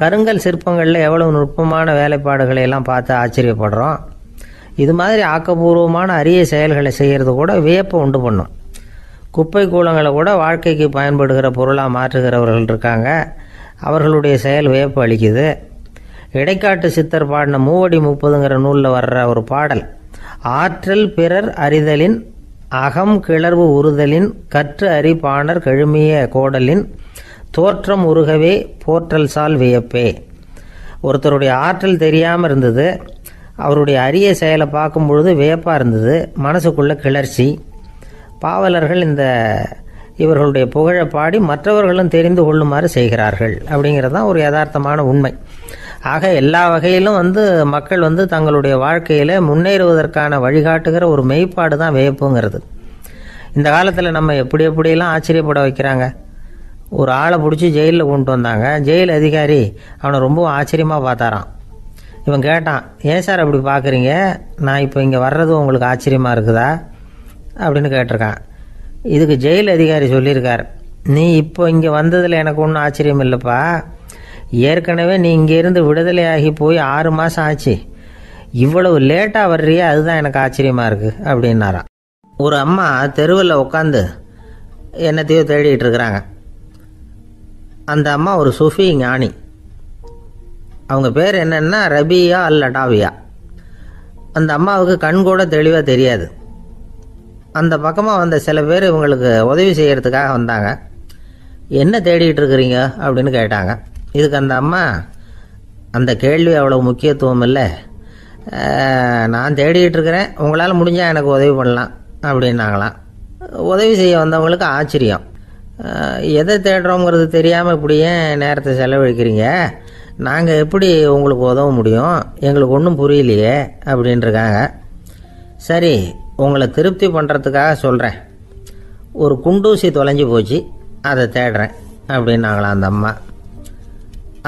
கருங்கல் சிற்பங்களில் எவ்வளவு நுட்பமான வேலைப்பாடுகளை எல்லாம் பார்த்து ஆச்சரியப்படுறோம். இது மாதிரி ஆக்கப்பூர்வமான அரிய செயல்களை செய்கிறது கூட வியப்பை உண்டு பண்ணும். குப்பை கூலங்களை கூட வாழ்க்கைக்கு பயன்படுகிற பொருளாக மாற்றுகிறவர்கள் இருக்காங்க, அவர்களுடைய செயல் வியப்பு அளிக்குது. இடைக்காட்டு சித்தர் பாடின 30 நூலில் வர்ற ஒரு பாடல், ஆற்றல் பிறர் அறிதலின் அகம் கிளர்வு உறுதலின் கற்று அறி பாணர் கழுமிய கோடலின் தோற்றம் உருகவே போற்றல் சால் வியப்பே. ஒருத்தருடைய ஆற்றல் தெரியாமல் இருந்தது, அவருடைய அரிய செயலை பார்க்கும் பொழுது வியப்பாக இருந்தது, மனசுக்குள்ள கிளர்ச்சி. பாவலர்கள் இவர்களுடைய புகழை பாடி மற்றவர்களும் தெரிந்து கொள்ளுமாறு செய்கிறார்கள் அப்படிங்கிறது தான் ஒரு யதார்த்தமான உண்மை. ஆக எல்லா வகையிலும் மக்கள் தங்களுடைய வாழ்க்கையில் முன்னேறுவதற்கான வழிகாட்டுகிற ஒரு மெய்ப்பாடு தான் வியப்புங்கிறது. இந்த காலத்தில் நம்ம எப்படியெல்லாம் ஆச்சரியப்பட வைக்கிறாங்க. ஒரு ஆளை பிடிச்சி ஜெயிலில் கொண்டு வந்தாங்க. ஜெயில் அதிகாரி அவனை ரொம்ப ஆச்சரியமாக பார்த்தாரான். இவன் கேட்டான், ஏன் சார் அப்படி பார்க்குறீங்க, நான் இப்போ இங்கே வர்றது உங்களுக்கு ஆச்சரியமாக இருக்குதா அப்படின்னு கேட்டிருக்கான். இதுக்கு ஜெயில் அதிகாரி சொல்லியிருக்கார், நீ இப்போ இங்கே வந்ததில் எனக்கு ஒன்றும் ஆச்சரியம் இல்லைப்பா, ஏற்கனவே நீ இங்கேருந்து விடுதலையாகி போய் 6 மாதம் ஆச்சு, இவ்வளவு லேட்டாக வர்றியே அதுதான் எனக்கு ஆச்சரியமாக இருக்குது அப்படின்னாராம். ஒரு அம்மா தெருவில் உட்காந்து என்னத்தையோ தேடிட்டு இருக்கிறாங்க. அந்த அம்மா ஒரு சூஃபி ஞானி. அவங்க பேர் என்னென்னா ரபியா அல் அடாவியா. அந்த அம்மாவுக்கு கண் கூட தெளிவாக தெரியாது. அந்த பக்கமாக வந்த சில பேர் இவங்களுக்கு உதவி செய்கிறதுக்காக வந்தாங்க. என்ன தேடிட்டு இருக்கிறீங்க அப்படின்னு கேட்டாங்க. இதுக்கு அந்த அம்மா, அந்த கேள்வி அவ்வளோ முக்கியத்துவம் இல்லை, நான் தேடிட்டு இருக்கிறேன், உங்களால் முடிஞ்சால் எனக்கு உதவி பண்ணலாம் அப்படின்னாங்களாம். உதவி செய்ய வந்தவங்களுக்கு ஆச்சரியம். எதை தேடுறோங்கிறது தெரியாமல் இப்படி ஏன் நேரத்தை செலவழிக்கிறீங்க, நாங்கள் எப்படி உங்களுக்கு உதவ முடியும், எங்களுக்கு ஒன்றும் புரியலையே அப்படின்ட்டுருக்காங்க. சரி, உங்களை திருப்தி பண்ணுறதுக்காக சொல்கிறேன், ஒரு குண்டூசி தொலைஞ்சி போச்சு, அதை தேடுறேன் அப்படின்னாங்களாம் அந்த அம்மா.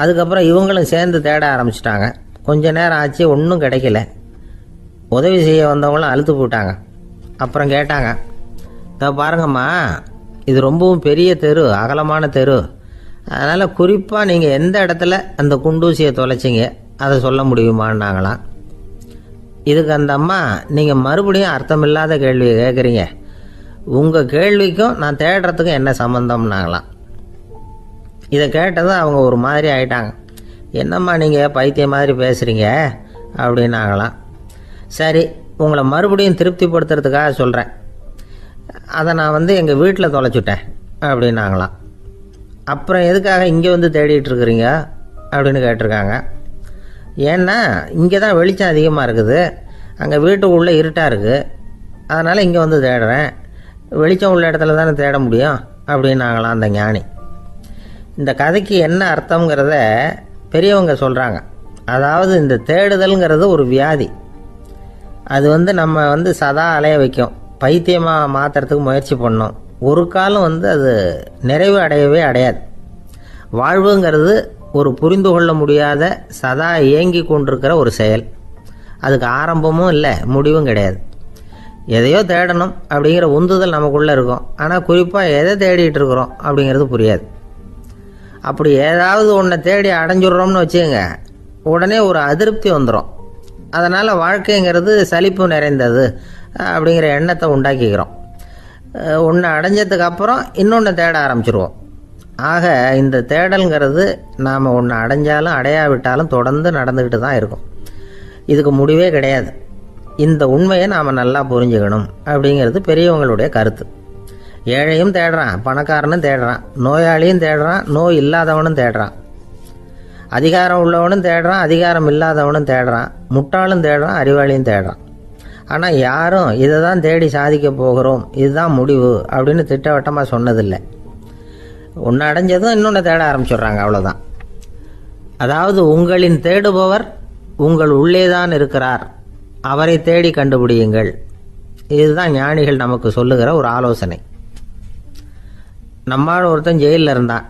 அதுக்கப்புறம் இவங்களும் சேர்ந்து தேட ஆரம்பிச்சிட்டாங்க. கொஞ்ச நேரம் ஆச்சு, ஒன்றும் கிடைக்கல. உதவி செய்ய வந்தவங்களும் அழுத்து போட்டாங்க. அப்புறம் கேட்டாங்க, இதை பாருங்கம்மா, இது ரொம்பவும் பெரிய தெரு, அகலமான தெரு, அதனால் குறிப்பாக நீங்கள் எந்த இடத்துல அந்த குண்டூசியை தொலைச்சிங்க அதை சொல்ல முடியுமான்னாங்களாம். இதுக்கு அந்த அம்மா, நீங்கள் மறுபடியும் அர்த்தமில்லாத கேள்வியை கேட்குறீங்க, உங்கள் கேள்விக்கும் நான் தேடுறதுக்கும் என்ன சம்மந்தம்னாங்களாம். இதை கேட்டதும் அவங்க ஒரு மாதிரி ஆயிட்டாங்க. என்னம்மா நீங்கள் பைத்தியம் மாதிரி பேசுகிறீங்க அப்படின்னாங்களாம். சரி, உங்களை மறுபடியும் திருப்திப்படுத்துறதுக்காக சொல்கிறேன், அதை நான் எங்கள் வீட்டில் தொலைச்சுட்டேன் அப்படின்னாங்களாம். அப்புறம் எதுக்காக இங்கே தேடிட்டு இருக்கிறீங்க அப்படின்னு கேட்டிருக்காங்க. ஏன்னா இங்கே தான் வெளிச்சம் அதிகமாக இருக்குது, அங்கே வீட்டுக்குள்ளே இருட்டாக இருக்குது, அதனால் இங்கே தேடுறேன், வெளிச்சம் உள்ள இடத்துல தானே தேட முடியும் அப்படின்னாங்களாம் அந்த ஞானி. இந்த கதைக்கு என்ன அர்த்தங்கிறத பெரியவங்க சொல்கிறாங்க. அதாவது இந்த தேடுதல்ங்கிறது ஒரு வியாதி. அது நம்ம சதா அலைய வைக்கும், பைத்தியமாக மாற்றுறதுக்கு முயற்சி பண்ணோம். ஒரு காலம் அது நிறைவு அடையவே அடையாது. வாழ்வுங்கிறது ஒரு புரிந்து கொள்ள முடியாத சதா இயங்கி கொண்டிருக்கிற ஒரு செயல். அதுக்கு ஆரம்பமும் இல்லை, முடிவும் கிடையாது. எதையோ தேடணும் அப்படிங்கிற உந்துதல் நமக்குள்ளே இருக்கும், ஆனால் குறிப்பாக எதை தேடிட்டு இருக்கிறோம் அப்படிங்கிறது புரியாது. அப்படி ஏதாவது ஒன்றை தேடி அடைஞ்சிடுறோம்னு வச்சுக்கோங்க, உடனே ஒரு அதிருப்தி வந்துடும். அதனால் வாழ்க்கைங்கிறது சலிப்பு நிறைந்தது அப்படிங்கிற எண்ணத்தை உண்டாக்கிக்கிறோம். ஒன்று அடைஞ்சதுக்கு அப்புறம் இன்னொன்று தேட ஆரம்பிச்சிருவோம். ஆக இந்த தேடல்ங்கிறது நாம் ஒன்று அடைஞ்சாலும் அடையாவிட்டாலும் தொடர்ந்து நடந்துக்கிட்டு தான் இருக்கும். இதுக்கு முடிவே கிடையாது. இந்த உண்மையை நாம் நல்லா புரிஞ்சுக்கணும் அப்படிங்கிறது பெரியவங்களுடைய கருத்து. ஏழையும் தேடுறான், பணக்காரனும் தேடுறான், நோயாளியும் தேடுறான், நோய் இல்லாதவனும் தேடுறான், அதிகாரம் உள்ளவனும் தேடுறான், அதிகாரம் இல்லாதவனும் தேடுறான், முட்டாளும் தேடுறான், அறிவாளியும் தேடுறான். ஆனால் யாரும் இதை தான் தேடி சாதிக்க போகிறோம், இதுதான் முடிவு அப்படின்னு திட்டவட்டமாக சொன்னதில்லை. ஒன்று அடைஞ்சதும் இன்னொன்று தேட ஆரம்பிச்சிடுறாங்க, அவ்வளோதான். அதாவது உங்களின் தேடுபவர் உங்கள் உள்ளே தான் இருக்கிறார், அவரை தேடி கண்டுபிடியுங்கள். இதுதான் ஞானிகள் நமக்கு சொல்லுகிற ஒரு ஆலோசனை. நம்மால் ஒருத்தன் ஜெயிலில் இருந்தான்.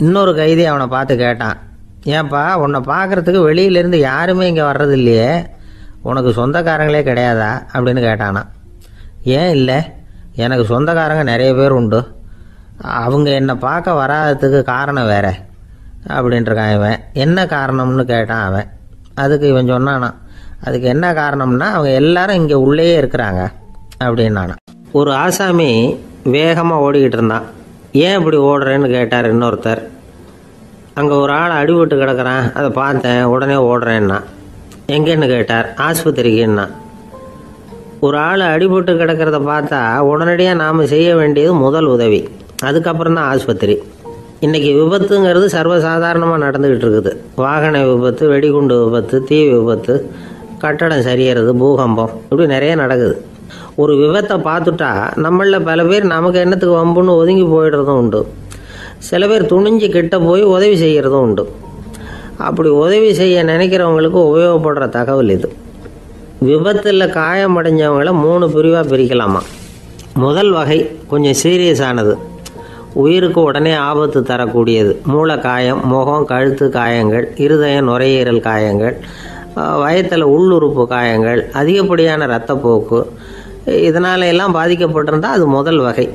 இன்னொரு கைதி அவனை பார்த்து கேட்டான், ஏன்பா உன்னை பார்க்குறதுக்கு வெளியிலேருந்து யாருமே இங்கே வர்றது இல்லையே, உனக்கு சொந்தக்காரங்களே கிடையாதா அப்படின்னு கேட்டானா. ஏன் இல்லை, எனக்கு சொந்தக்காரங்க நிறைய பேர் உண்டு, அவங்க என்னை பார்க்க வராததுக்கு காரணம் வேற அப்படின்ட்டுருக்கான் இவன். என்ன காரணம்னு கேட்டான் அவன். அதுக்கு இவன் சொன்னானா, அதுக்கு என்ன காரணம்னா அவங்க எல்லாரும் இங்கே உள்ளேயே இருக்கிறாங்க அப்படின்னானா. ஒரு ஆசாமி வேகமாக ஓடிக்கிட்டு இருந்தான். ஏன் இப்படி ஓடுறேன்னு கேட்டார் இன்னொருத்தர். அங்கே ஒரு ஆள் அடிபட்டு கிடக்கிறான், அதை பார்த்தேன், உடனே ஓடுறேன்னா. எங்கேன்னு கேட்டார். ஆஸ்பத்திரிக்குன்னா. ஒரு ஆள் அடிபட்டு கிடக்கிறத பார்த்தா உடனடியாக நாம் செய்ய வேண்டியது முதல் உதவி, அதுக்கப்புறம் தான் ஆஸ்பத்திரி. இன்றைக்கி விபத்துங்கிறது சர்வசாதாரணமாக நடந்துக்கிட்டு இருக்குது. வாகன விபத்து, வெடிகுண்டு விபத்து, தீ விபத்து, கட்டடம் சரியறது, பூகம்பம், இப்படி நிறைய நடக்குது. ஒரு விபத்தை பார்த்துட்டா நம்மளில் பல பேர் நமக்கு என்னத்துக்கு வம்புன்னு ஒதுங்கி போயிடுறதும் உண்டு. சில பேர் துணிஞ்சு கிட்ட போய் உதவி செய்கிறதும் உண்டு. அப்படி உதவி செய்ய நினைக்கிறவங்களுக்கு உபயோகப்படுற தகவல் இது. விபத்தில் காயமடைஞ்சவங்களை 3 பிரிவாக பிரிக்கலாமா. முதல் வகை கொஞ்சம் சீரியஸானது, உயிருக்கு உடனே ஆபத்து தரக்கூடியது. மூளை காயம், முகம், கழுத்து காயங்கள், இருதயம், நுரையீரல் காயங்கள், வயத்தில் உள்ளுறுப்பு காயங்கள், அதிகப்படியான இரத்தப்போக்கு, இதனால எல்லாம் பாதிக்கப்பட்டிருந்தால் அது முதல் வகை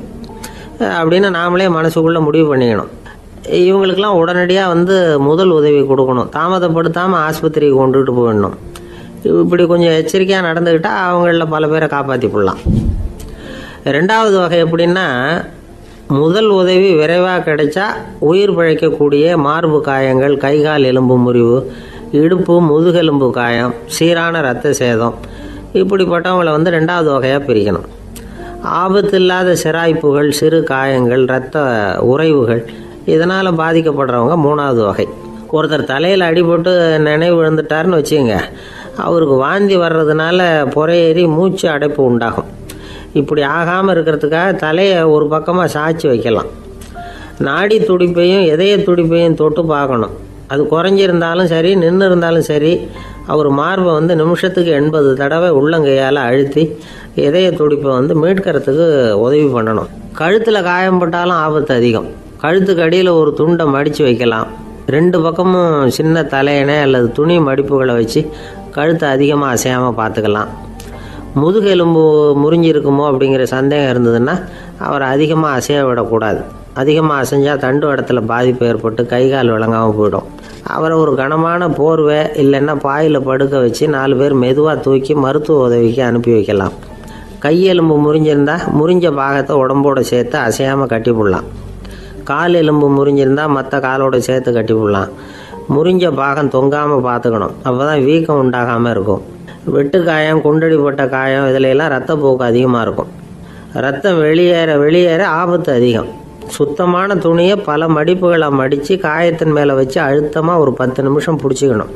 அப்படின்னு நாமளே மனசுக்குள்ளே முடிவு பண்ணிக்கணும். இவங்களுக்கெல்லாம் உடனடியாக முதல் உதவி கொடுக்கணும். தாமதப்படுத்தாமல் ஆஸ்பத்திரிக்கு கொண்டுகிட்டு போயிடணும். இப்படி கொஞ்சம் எச்சரிக்கையாக நடந்துக்கிட்டால் அவங்களில் பல பேரை காப்பாற்றி போடலாம். 2வது வகை எப்படின்னா, முதல் உதவி விரைவாக கிடைச்சா உயிர் பிழைக்கக்கூடிய மார்பு காயங்கள், கைகால் எலும்பு முறிவு, இடுப்பு முதுகெலும்பு காயம், சீரான இரத்த சேதம், இப்படிப்பட்டவங்களை 2வது வகையாக பிரிக்கணும். ஆபத்து இல்லாத சிராய்ப்புகள், சிறு காயங்கள், இரத்த உறைவுகள், இதனால் பாதிக்கப்படுறவங்க 3வது வகை. ஒருத்தர் தலையில் அடிபட்டு நினைவு விழுந்துட்டார்னு வச்சுங்க, அவருக்கு வாந்தி வர்றதுனால புறையேறி மூச்சு அடைப்பு உண்டாகும். இப்படி ஆகாமல் இருக்கிறதுக்காக தலையை ஒரு பக்கமாக சாய்ச்சி வைக்கலாம். நாடி துடிப்பையும் இதய துடிப்பையும் தொட்டு பார்க்கணும். அது குறைஞ்சிருந்தாலும் சரி, நின்று இருந்தாலும் சரி, அவர் மார்பை நிமிஷத்துக்கு 80 தடவை உள்ளங்கையால் அழுத்தி இதய துடிப்பை மீட்கிறதுக்கு உதவி பண்ணணும். கழுத்தில் காயம்பட்டாலும் ஆபத்து அதிகம். கழுத்துக்கு அடியில் ஒரு துண்டை மடித்து வைக்கலாம். 2 பக்கமும் சின்ன தலையணை அல்லது துணி மடிப்புகளை வச்சு கழுத்தை அதிகமாக அசையாமல் பார்த்துக்கலாம். முதுகெலும்பு முறிஞ்சிருக்குமோ அப்படிங்கிற சந்தேகம் இருந்ததுன்னா அவரை அதிகமாக அசைய விடக்கூடாது. அதிகமாக அசைஞ்சால் தண்டு இடத்துல பாதிப்பு ஏற்பட்டு கைகால் விளங்காமல் போயிடும். அவரை ஒரு கனமான போர்வை இல்லைன்னா பாயில் படுக்க வச்சு 4 பேர் மெதுவாக தூக்கி மருத்துவ உதவிக்கு அனுப்பி வைக்கலாம். கையெலும்பு முறிஞ்சிருந்தால் முறிஞ்ச பாகத்தை உடம்போடு சேர்த்து அசையாமல் கட்டி போடலாம். கால் எலும்பு முறிஞ்சிருந்தால் மற்ற காலோடு சேர்த்து கட்டி போடலாம். முறிஞ்ச பாகம் தொங்காமல் பார்த்துக்கணும். அப்போ தான் வீக்கம் உண்டாகாமல் இருக்கும். வெட்டு காயம், குண்டடிப்பட்ட காயம், இதிலெல்லாம் ரத்தப்போக்கு அதிகமாக இருக்கும். ரத்தம் வெளியேற ஆபத்து அதிகம். சுத்தமான துணியை பல மடிப்புகளை மடித்து காயத்தின் மேலே வச்சு அழுத்தமாக ஒரு 10 நிமிஷம் பிடிச்சிக்கணும்.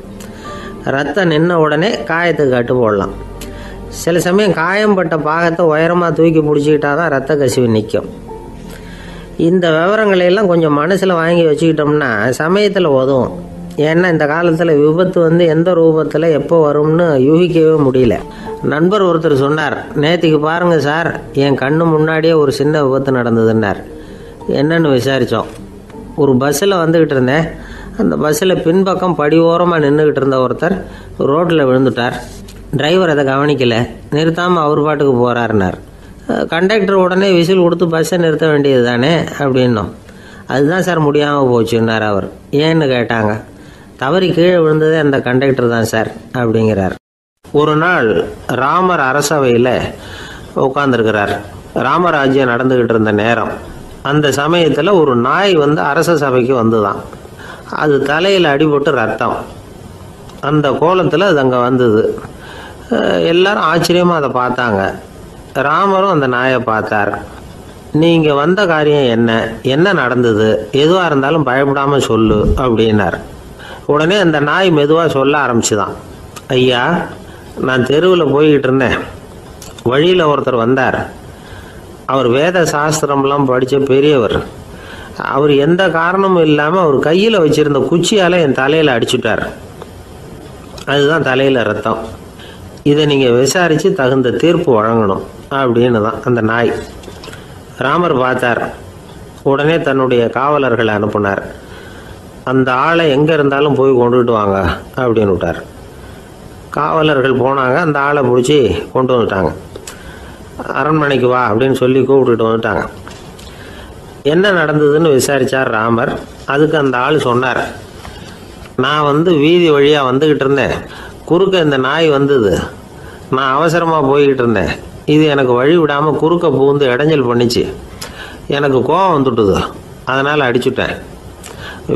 ரத்தம் நின்ன உடனே காயத்துக்கு கட்டு போடலாம். சில சமயம் காயம்பட்ட பாகத்தை உயரமாக தூக்கி பிடிச்சிக்கிட்டா தான் ரத்த கசிவு நிற்கும். இந்த விவரங்களையெல்லாம் கொஞ்சம் மனசில் வாங்கி வச்சுக்கிட்டோம்னா சமயத்தில் உதவும். ஏன்னா இந்த காலத்தில் விபத்து எந்த ரூபத்தில் எப்போ வரும்னு யூகிக்கவே முடியல. நண்பர் ஒருத்தர் சொன்னார், நேற்றுக்கு பாருங்கள் சார், என் கண்ணு முன்னாடியே ஒரு சின்ன விபத்து நடந்ததுன்னார். என்னன்னு விசாரித்தோம். ஒரு பஸ்ஸில் வந்துக்கிட்டு இருந்தேன். அந்த பஸ்ஸில் பின்பக்கம் படி ஓரமாக நின்றுக்கிட்டு இருந்த ஒருத்தர் ரோட்டில் விழுந்துட்டார். டிரைவர் அதை கவனிக்கலை, நிறுத்தாமல் அவர் பாட்டுக்கு போகிறாருனார். கண்டக்டர் உடனே விசில் கொடுத்து பஸ்ஸை நிறுத்த வேண்டியது தானே அப்படின்னோம். அதுதான் சார் முடியாமல் போச்சுன்னார் அவர். ஏன்னு கேட்டாங்க. தவறி கீழே விழுந்ததே அந்த கண்டக்டர் தான் சார் அப்படிங்கிறார். ஒரு நாள் ராமர் அரசவையில் உட்காந்துருக்கிறார். ராமராஜ்யம் நடந்துக்கிட்டு இருந்த நேரம். அந்த சமயத்தில் ஒரு நாய் அரச சபைக்கு வந்துதான். அது தலையில் அடிபட்டு ரத்தம். அந்த கோலத்தில் அது அங்கே வந்தது. எல்லாரும் ஆச்சரியமாக அதை பார்த்தாங்க. ராமரும் அந்த நாயை பார்த்தார். நீங்கள் வந்த காரியம் என்ன நடந்தது, எதுவாக இருந்தாலும் பயப்படாமல் சொல்லு அப்படின்னார். உடனே அந்த நாய் மெதுவாக சொல்ல ஆரம்பிச்சுதான். ஐயா, நான் தெருவில் போய்கிட்டு இருந்தேன். வழியில் ஒருத்தர் வந்தார். அவர் வேத சாஸ்திரம்லாம் படித்த பெரியவர். அவர் எந்த காரணமும் இல்லாமல் அவர் கையில் வச்சுருந்த குச்சியால் என் தலையில் அடிச்சுட்டார். அதுதான் தலையில் ரத்தம். இதை நீங்கள் விசாரித்து தகுந்த தீர்ப்பு வழங்கணும் அப்படின்னு தான் அந்த நாய். ராமர் பார்த்தார். உடனே தன்னுடைய காவலர்களை அனுப்புனார். அந்த ஆளை எங்கே இருந்தாலும் போய் கொண்டுகிட்டு வாங்க அப்படின்னு விட்டார். காவலர்கள் போனாங்க. அந்த ஆளை பிடிச்சி கொண்டு வந்துட்டாங்க. அரண்மனைக்கு வா அப்படின்னு சொல்லி கூப்பிட்டுட்டு வந்துட்டாங்க. என்ன நடந்ததுன்னு விசாரித்தார் ராமர். அதுக்கு அந்த ஆள் சொன்னார், நான் வீதி வழியாக வந்துக்கிட்டு இருந்தேன். குறுக்க இந்த நாய் வந்தது. நான் அவசரமாக போய்கிட்டு இருந்தேன். இது எனக்கு வழி விடாமல் குறுக்க பூந்து இடைஞ்சல் பண்ணிச்சு. எனக்கு கோபம் வந்துட்டுது. அதனால் அடிச்சுட்டேன்.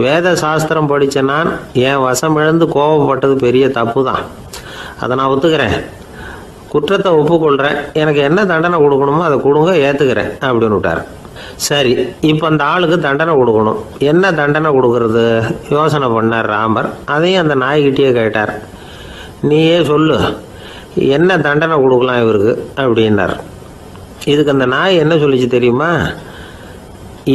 வேத சாஸ்திரம் படித்த நான் என் வசம் இழந்து கோபப்பட்டது பெரிய தப்பு தான். அதை நான் ஒத்துக்கிறேன். குற்றத்தை ஒப்புக்கொள்கிறேன், எனக்கு என்ன தண்டனை கொடுக்கணுமோ அதை கொடுங்க, ஏற்றுக்கிறேன் அப்படின்னு விட்டார். சரி, இப்போ அந்த ஆளுக்கு தண்டனை கொடுக்கணும். என்ன தண்டனை கொடுக்கறது யோசனை பண்ணார் ராமர். அதையும் அந்த நாய்கிட்டே கேட்டார். நீயே சொல்லு, என்ன தண்டனை கொடுக்கலாம் இவருக்கு அப்படின்னார். இதுக்கு அந்த நாய் என்ன சொல்லிச்சு தெரியுமா?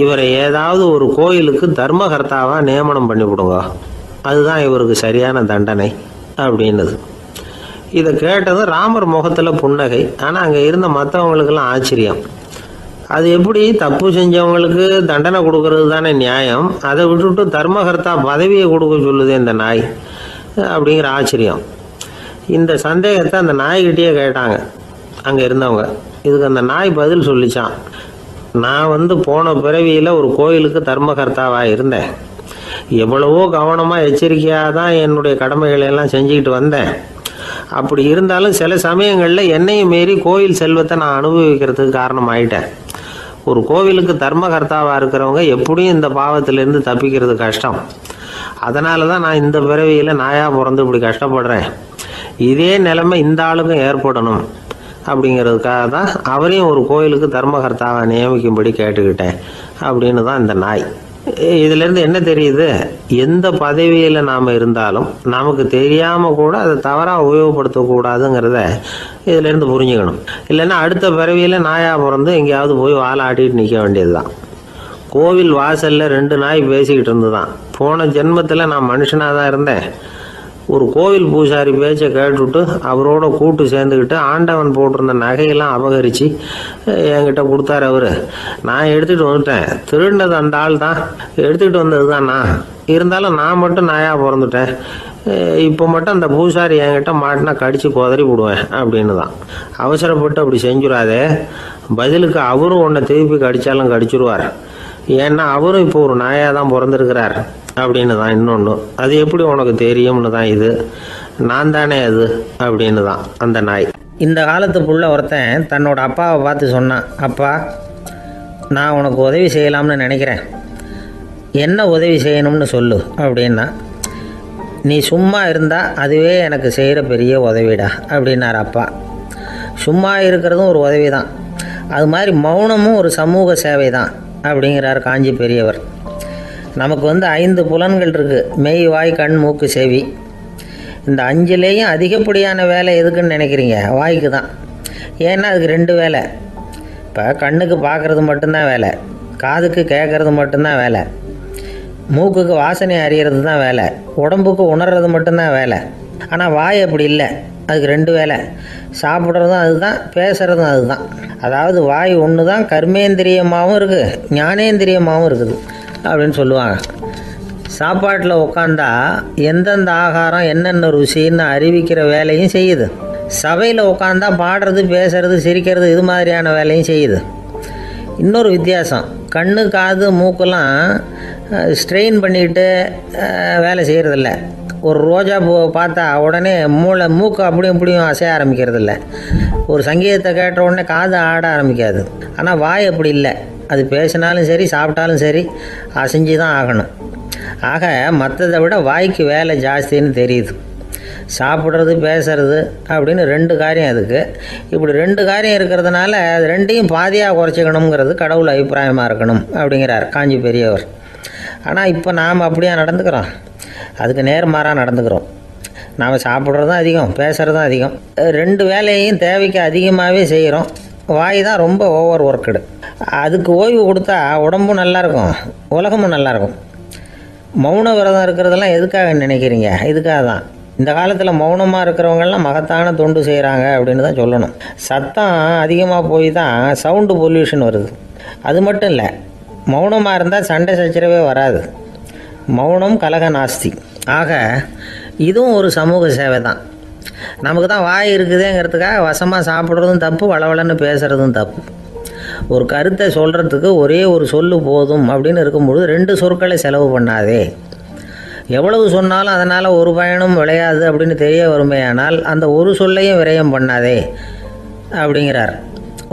இவரை ஏதாவது ஒரு கோயிலுக்கு தர்மகர்த்தாவாக நியமனம் பண்ணிவிடுங்க, அதுதான் இவருக்கு சரியான தண்டனை அப்படின்னுது. இதை கேட்டதும் ராமர் முகத்தில் புன்னகை. ஆனால் அங்கே இருந்த மற்றவங்களுக்கெல்லாம் ஆச்சரியம். அது எப்படி, தப்பு செஞ்சவங்களுக்கு தண்டனை கொடுக்கறது தானே நியாயம், அதை விட்டுவிட்டு தர்மகர்த்தா பதவியை கொடுக்க சொல்லுது இந்த நாய் அப்படிங்கிற ஆச்சரியம். இந்த சந்தேகத்தை அந்த நாய்கிட்டே கேட்டாங்க அங்கே இருந்தவங்க. இதுக்கு அந்த நாய் பதில் சொல்லிச்சான். நான் போன பிறவியில் ஒரு கோயிலுக்கு தர்மகர்த்தாவாக இருந்தேன். எவ்வளவோ கவனமாக எச்சரிக்கையாக தான் என்னுடைய கடமைகளை எல்லாம் செஞ்சுக்கிட்டு வந்தேன். அப்படி இருந்தாலும் சில சமயங்களில் என்னையும் மீறி கோயில் செல்வத்தை நான் அனுபவிக்கிறதுக்கு காரணமாயிட்டேன். ஒரு கோவிலுக்கு தர்மகர்த்தாவாக இருக்கிறவங்க எப்படியும் இந்த பாவத்திலேருந்து தப்பிக்கிறது கஷ்டம். அதனால தான் நான் இந்த பிறவியில் நாயாக பிறந்து இப்படி கஷ்டப்படுறேன். இதே நிலைமை இந்த ஆளுக்கும் ஏற்படணும் அப்படிங்கிறதுக்காக தான் அவரையும் ஒரு கோயிலுக்கு தர்மகர்த்தாவை நியமிக்கும்படி கேட்டுக்கிட்டேன் அப்படின்னு தான் இந்த நாய். இதிலேருந்து என்ன தெரியுது? எந்த பதவியில் நாம் இருந்தாலும் நமக்கு தெரியாமல் கூட அதை தவறாக உபயோகப்படுத்தக்கூடாதுங்கிறத இதிலேருந்து புரிஞ்சுக்கணும். இல்லைன்னா அடுத்த பிறவியில் நாயாக பிறந்து எங்கேயாவது போய் வாழை ஆட்டிகிட்டு நிற்க வேண்டியது தான். கோவில் வாசலில் 2 நாய் பேசிக்கிட்டு இருந்துதான். போன ஜென்மத்தில் நான் மனுஷனாக தான் இருந்தேன். ஒரு கோவில் பூசாரி பேச்சை கேட்டுவிட்டு அவரோட கூட்டு சேர்ந்துக்கிட்டு ஆண்டவன் போட்டிருந்த நகையெல்லாம் அபகரித்து என்கிட்ட கொடுத்தாரு அவர். நான் எடுத்துகிட்டு வந்துட்டேன். திருடினது அந்த ஆள் தான், எடுத்துக்கிட்டு வந்தது தான் நான். இருந்தாலும் நான் மட்டும் நாயாக பிறந்துட்டேன். இப்போ மட்டும் அந்த பூசாரி என்கிட்ட மாட்டினா கடித்து குதறி விடுவேன் அப்படின்னு தான். அவசரப்பட்டு அப்படி செஞ்சுடாதே, பதிலுக்கு அவரும் உன்னை திருப்பி கடித்தாலும் கடிச்சிருவார். ஏன்னா அவரும் இப்போ ஒரு நாயாக தான் பிறந்திருக்கிறார் அப்படின்னு தான். இன்னொன்று, அது எப்படி உனக்கு தெரியும்னு தான். இது நான் தானே அது அப்படின்னு தான் அந்த நாய். இந்த காலத்து புள்ள ஒருத்தன் தன்னோட அப்பாவை பார்த்து சொன்னான், அப்பா நான் உனக்கு உதவி செய்யலாம்னு நினைக்கிறேன், என்ன உதவி செய்யணும்னு சொல்லு அப்படின்னா. நீ சும்மா இருந்தால் அதுவே எனக்கு செய்கிற பெரிய உதவிடா அப்படின்னார் அப்பா. சும்மா இருக்கிறதும் ஒரு உதவி தான், அது மாதிரி மௌனமும் ஒரு சமூக சேவை தான் அப்படிங்கிறார் காஞ்சி பெரியவர். நமக்கு 5 புலன்கள் இருக்குது, மெய், வாய், கண், மூக்கு, செவி. இந்த 5லேயும் அதிகப்படியான வேலை எதுக்குன்னு நினைக்கிறீங்க? வாய்க்கு தான். ஏன்னா அதுக்கு 2 வேலை. இப்போ கண்ணுக்கு பார்க்குறது மட்டும்தான் வேலை, காதுக்கு கேட்குறது மட்டும்தான் வேலை, மூக்குக்கு வாசனை அறியறது தான் வேலை, உடம்புக்கு உணர்றது மட்டும்தான் வேலை. ஆனால் வாய் அப்படி இல்லை, அதுக்கு 2 வேலை. சாப்பிட்றதும் அதுதான், பேசுகிறதும் அதுதான். அதாவது வாய் ஒன்று தான் கர்மேந்திரியமாகவும் இருக்குது, ஞானேந்திரியமாகவும் இருக்குது அப்படின்னு சொல்லுவாங்க. சாப்பாட்டில் உட்காந்தா எந்தெந்த ஆகாரம் என்னென்ன ருசின்னு அறிவிக்கிற வேலையும் செய்யுது. சபையில் உட்காந்தா பாடுறது, பேசுறது, சிரிக்கிறது, இது மாதிரியான வேலையும் செய்யுது. இன்னொரு வித்தியாசம், கண்ணு, காது, மூக்கெல்லாம் ஸ்ட்ரெயின் பண்ணிக்கிட்டு வேலை செய்கிறதில்ல. ஒரு ரோஜா பூ பார்த்தா உடனே மூக்கு அப்படியும் இப்படியும் அசைய ஆரம்பிக்கிறதில்ல. ஒரு சங்கீதத்தை கேட்ட உடனே காது ஆட ஆரம்பிக்காது. ஆனால் வாய் அப்படி இல்லை, அது பேசினாலும் சரி சாப்பிட்டாலும் சரி அசைஞ்சு தான் ஆகணும். ஆக மற்றதை விட வாய்க்கு வேலை ஜாஸ்தின்னு தெரியுது. சாப்பிட்றது, பேசுறது அப்படின்னு 2 காரியம் அதுக்கு. இப்படி 2 காரியம் இருக்கிறதுனால அது 2ஐயும் பாதியாக குறைச்சிக்கணுங்கிறது கடவுள் அபிப்பிராயமாக இருக்கணும் அப்படிங்கிறார் காஞ்சி பெரியவர். ஆனால் இப்போ நாம் அப்படியே நடந்துக்கிறோம், அதுக்கு நேர்மாறாக நடந்துக்கிறோம். நாம் சாப்பிட்றதும் அதிகம், பேசுகிறதும் அதிகம், 2 வேலையையும் தேவைக்கு அதிகமாகவே செய்கிறோம். வாய் தான் ரொம்ப ஓவர் ஒர்க்குடு. அதுக்கு ஓய்வு கொடுத்தா உடம்பும் நல்லாயிருக்கும், உலகமும் நல்லாயிருக்கும். மௌன விரதம் இருக்கிறதெல்லாம் எதுக்காக நினைக்கிறீங்க? இதுக்காக தான். இந்த காலத்தில் மௌனமாக இருக்கிறவங்கெல்லாம் மகத்தான தொண்டு செய்கிறாங்க அப்படின்னு தான் சொல்லணும். சத்தம் அதிகமாக போய் தான் சவுண்டு பொல்யூஷன் வருது. அது மட்டும் இல்லை, மௌனமாக இருந்தால் சண்டை சச்சரவே வராது. மௌனம் கலக நாஸ்தி. ஆக இதுவும் ஒரு சமூக சேவை தான். நமக்கு தான் வாய் இருக்குதுங்கிறதுக்காக வசமாக சாப்பிட்றதும் தப்பு, வளவளன்னு பேசுகிறதும் தப்பு. ஒரு கருத்தை சொல்கிறதுக்கு ஒரே ஒரு சொல்லு போதும் அப்படின்னு இருக்கும்பொழுது 2 சொற்களை செலவு பண்ணாதே. எவ்வளவு சொன்னாலும் அதனால் ஒரு பயனும் விளையாது அப்படின்னு தெரிய வருமேயானால் அந்த ஒரு சொல்லையும் விரயம் பண்ணாதே அப்படிங்கிறார்.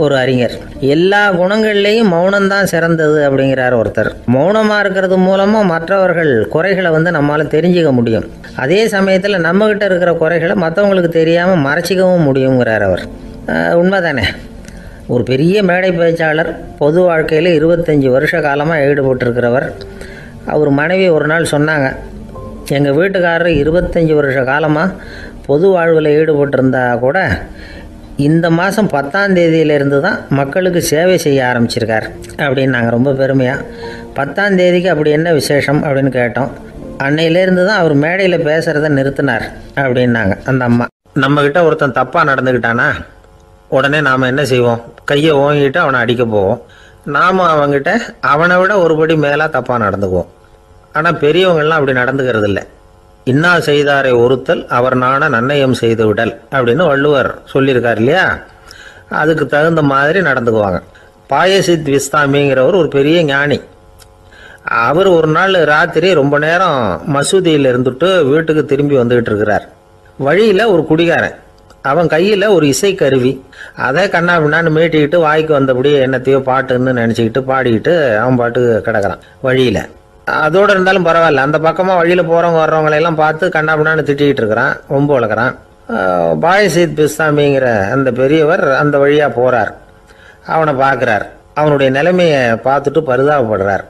ஒரு அறிஞர். எல்லா குணங்கள்லேயும் மௌனம்தான் சிறந்தது அப்படிங்கிறார் ஒருத்தர். மௌனமாக இருக்கிறது மூலமாக மற்றவர்கள் குறைகளை நம்மளால் தெரிஞ்சுக்க முடியும். அதே சமயத்தில் நம்மகிட்ட இருக்கிற குறைகளை மற்றவங்களுக்கு தெரியாமல் மறைச்சிக்கவும் முடியுங்கிறார் அவர். உண்மைதானே? ஒரு பெரிய மேடை பேச்சாளர், பொது வாழ்க்கையில் 25 வருஷ காலமாக ஈடுபட்டிருக்கிறவர். அவர் மனைவி ஒரு நாள் சொன்னாங்க, எங்கள் வீட்டுக்காரர் 25 வருஷ காலமாக பொது வாழ்வில் ஈடுபட்டிருந்தா கூட இந்த மாதம் 10ஆம் தேதியிலேருந்து தான் மக்களுக்கு சேவை செய்ய ஆரம்பிச்சிருக்கார் அப்படின்னு நாங்கள் ரொம்ப பெருமையாக. 10ஆம் தேதிக்கு அப்படி என்ன விசேஷம் அப்படின்னு கேட்டோம். அன்னையிலேருந்து தான் அவர் மேடையில் பேசுகிறத நிறுத்தினார் அப்படின்னாங்க அந்த அம்மா. நம்மக்கிட்ட ஒருத்தன் தப்பாக நடந்துக்கிட்டானா உடனே நாம் என்ன செய்வோம்? கையை ஓங்கிட்டு அவனை அடிக்க போவோம். நாம் அவங்ககிட்ட அவனை விட ஒருபடி மேலாக தப்பாக நடந்துக்குவோம். ஆனால் பெரியவங்கள்லாம் அப்படி நடந்துக்கிறது இல்லை. இன்னா செய்தாரை ஒருத்தல் அவர் நாண நன்னயம் செய்து விடல் அப்படின்னு வள்ளுவர் சொல்லியிருக்கார் இல்லையா? அதுக்கு தகுந்த மாதிரி நடந்துக்குவாங்க. பாயசித் விஸ்தாமிங்கிறவர் ஒரு பெரிய ஞானி. அவர் ஒரு நாள் ராத்திரி ரொம்ப நேரம் மசூதியில் இருந்துட்டு வீட்டுக்கு திரும்பி வந்துகிட்டு இருக்கிறார். வழியில் ஒரு குடிகாரன், அவன் கையில் ஒரு இசைக்கருவி, அதை கண்ணா பின்னான்னு மீட்டிக்கிட்டு வாய்க்கு வந்தபடி என்னத்தையோ பாட்டுன்னு நினச்சிக்கிட்டு பாடிக்கிட்டு அவன் பாட்டுக்கு கிடக்கிறான் வழியில். அதோடு இருந்தாலும் பரவாயில்ல, அந்த பக்கமாக வழியில் போகிறவங்க வர்றவங்களையெல்லாம் பார்த்து கண்ணா பின்னான்னு திட்டிக்கிட்டு இருக்கிறான், ரொம்ப வளர்க்குறான். பாயசீத் பிஸ்தாமிங்கிற அந்த பெரியவர் அந்த வழியாக போகிறார். அவனை பார்க்குறார். அவனுடைய நிலைமையை பார்த்துட்டு பரிதாபப்படுறார்.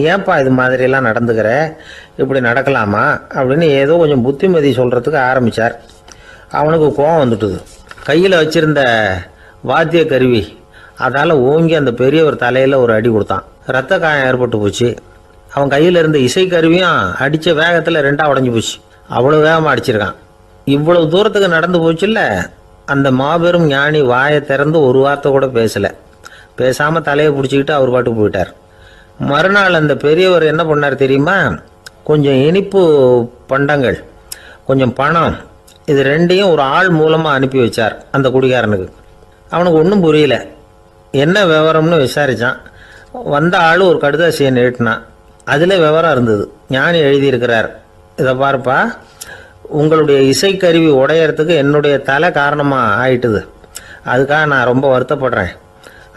ஏன்பா இது மாதிரிலாம் நடந்துக்கிற, இப்படி நடக்கலாமா அப்படின்னு ஏதோ கொஞ்சம் புத்திமதி சொல்கிறதுக்கு ஆரம்பித்தார். அவனுக்கு கோபம் வந்துட்டுது. கையில் வச்சிருந்த வாத்திய கருவி அதால் ஓங்கி அந்த பெரியவர் தலையில் ஒரு அடி கொடுத்தான். ரத்த காயம் ஏற்பட்டு போச்சு. அவன் கையில் இருந்த இசைக்கருவியும் அடித்த வேகத்தில் 2ஆக உடஞ்சி போச்சு. அவ்வளோ வேகமாக அடிச்சிருக்கான். இவ்வளவு தூரத்துக்கு நடந்து போச்சுல்ல. அந்த மாபெரும் ஞானி வாயை திறந்து ஒரு வார்த்தை கூட பேசலை. பேசாமல் தலையை பிடிச்சிக்கிட்டு அவர் பாட்டுக்கு போயிட்டார். மறுநாள் அந்த பெரியவர் என்ன பண்ணார் தெரியுமா? கொஞ்சம் இனிப்பு பண்டங்கள், கொஞ்சம் பணம், இது 2ஐயும் ஒரு ஆள் மூலமாக அனுப்பி வச்சார் அந்த குடிகாரனுக்கு. அவனுக்கு ஒன்றும் புரியல. என்ன விவரம்னு விசாரித்தான். வந்த ஆள் ஒரு கடுதாசியை நீட்டினான். அதில் விவரம் இருந்தது. ஞானி எழுதியிருக்கிறார், இதை பாருப்பா, உங்களுடைய இசைக்கருவி உடையறதுக்கு என்னுடைய தலை காரணமாக ஆயிட்டுது. அதுக்காக நான் ரொம்ப வருத்தப்படுறேன்.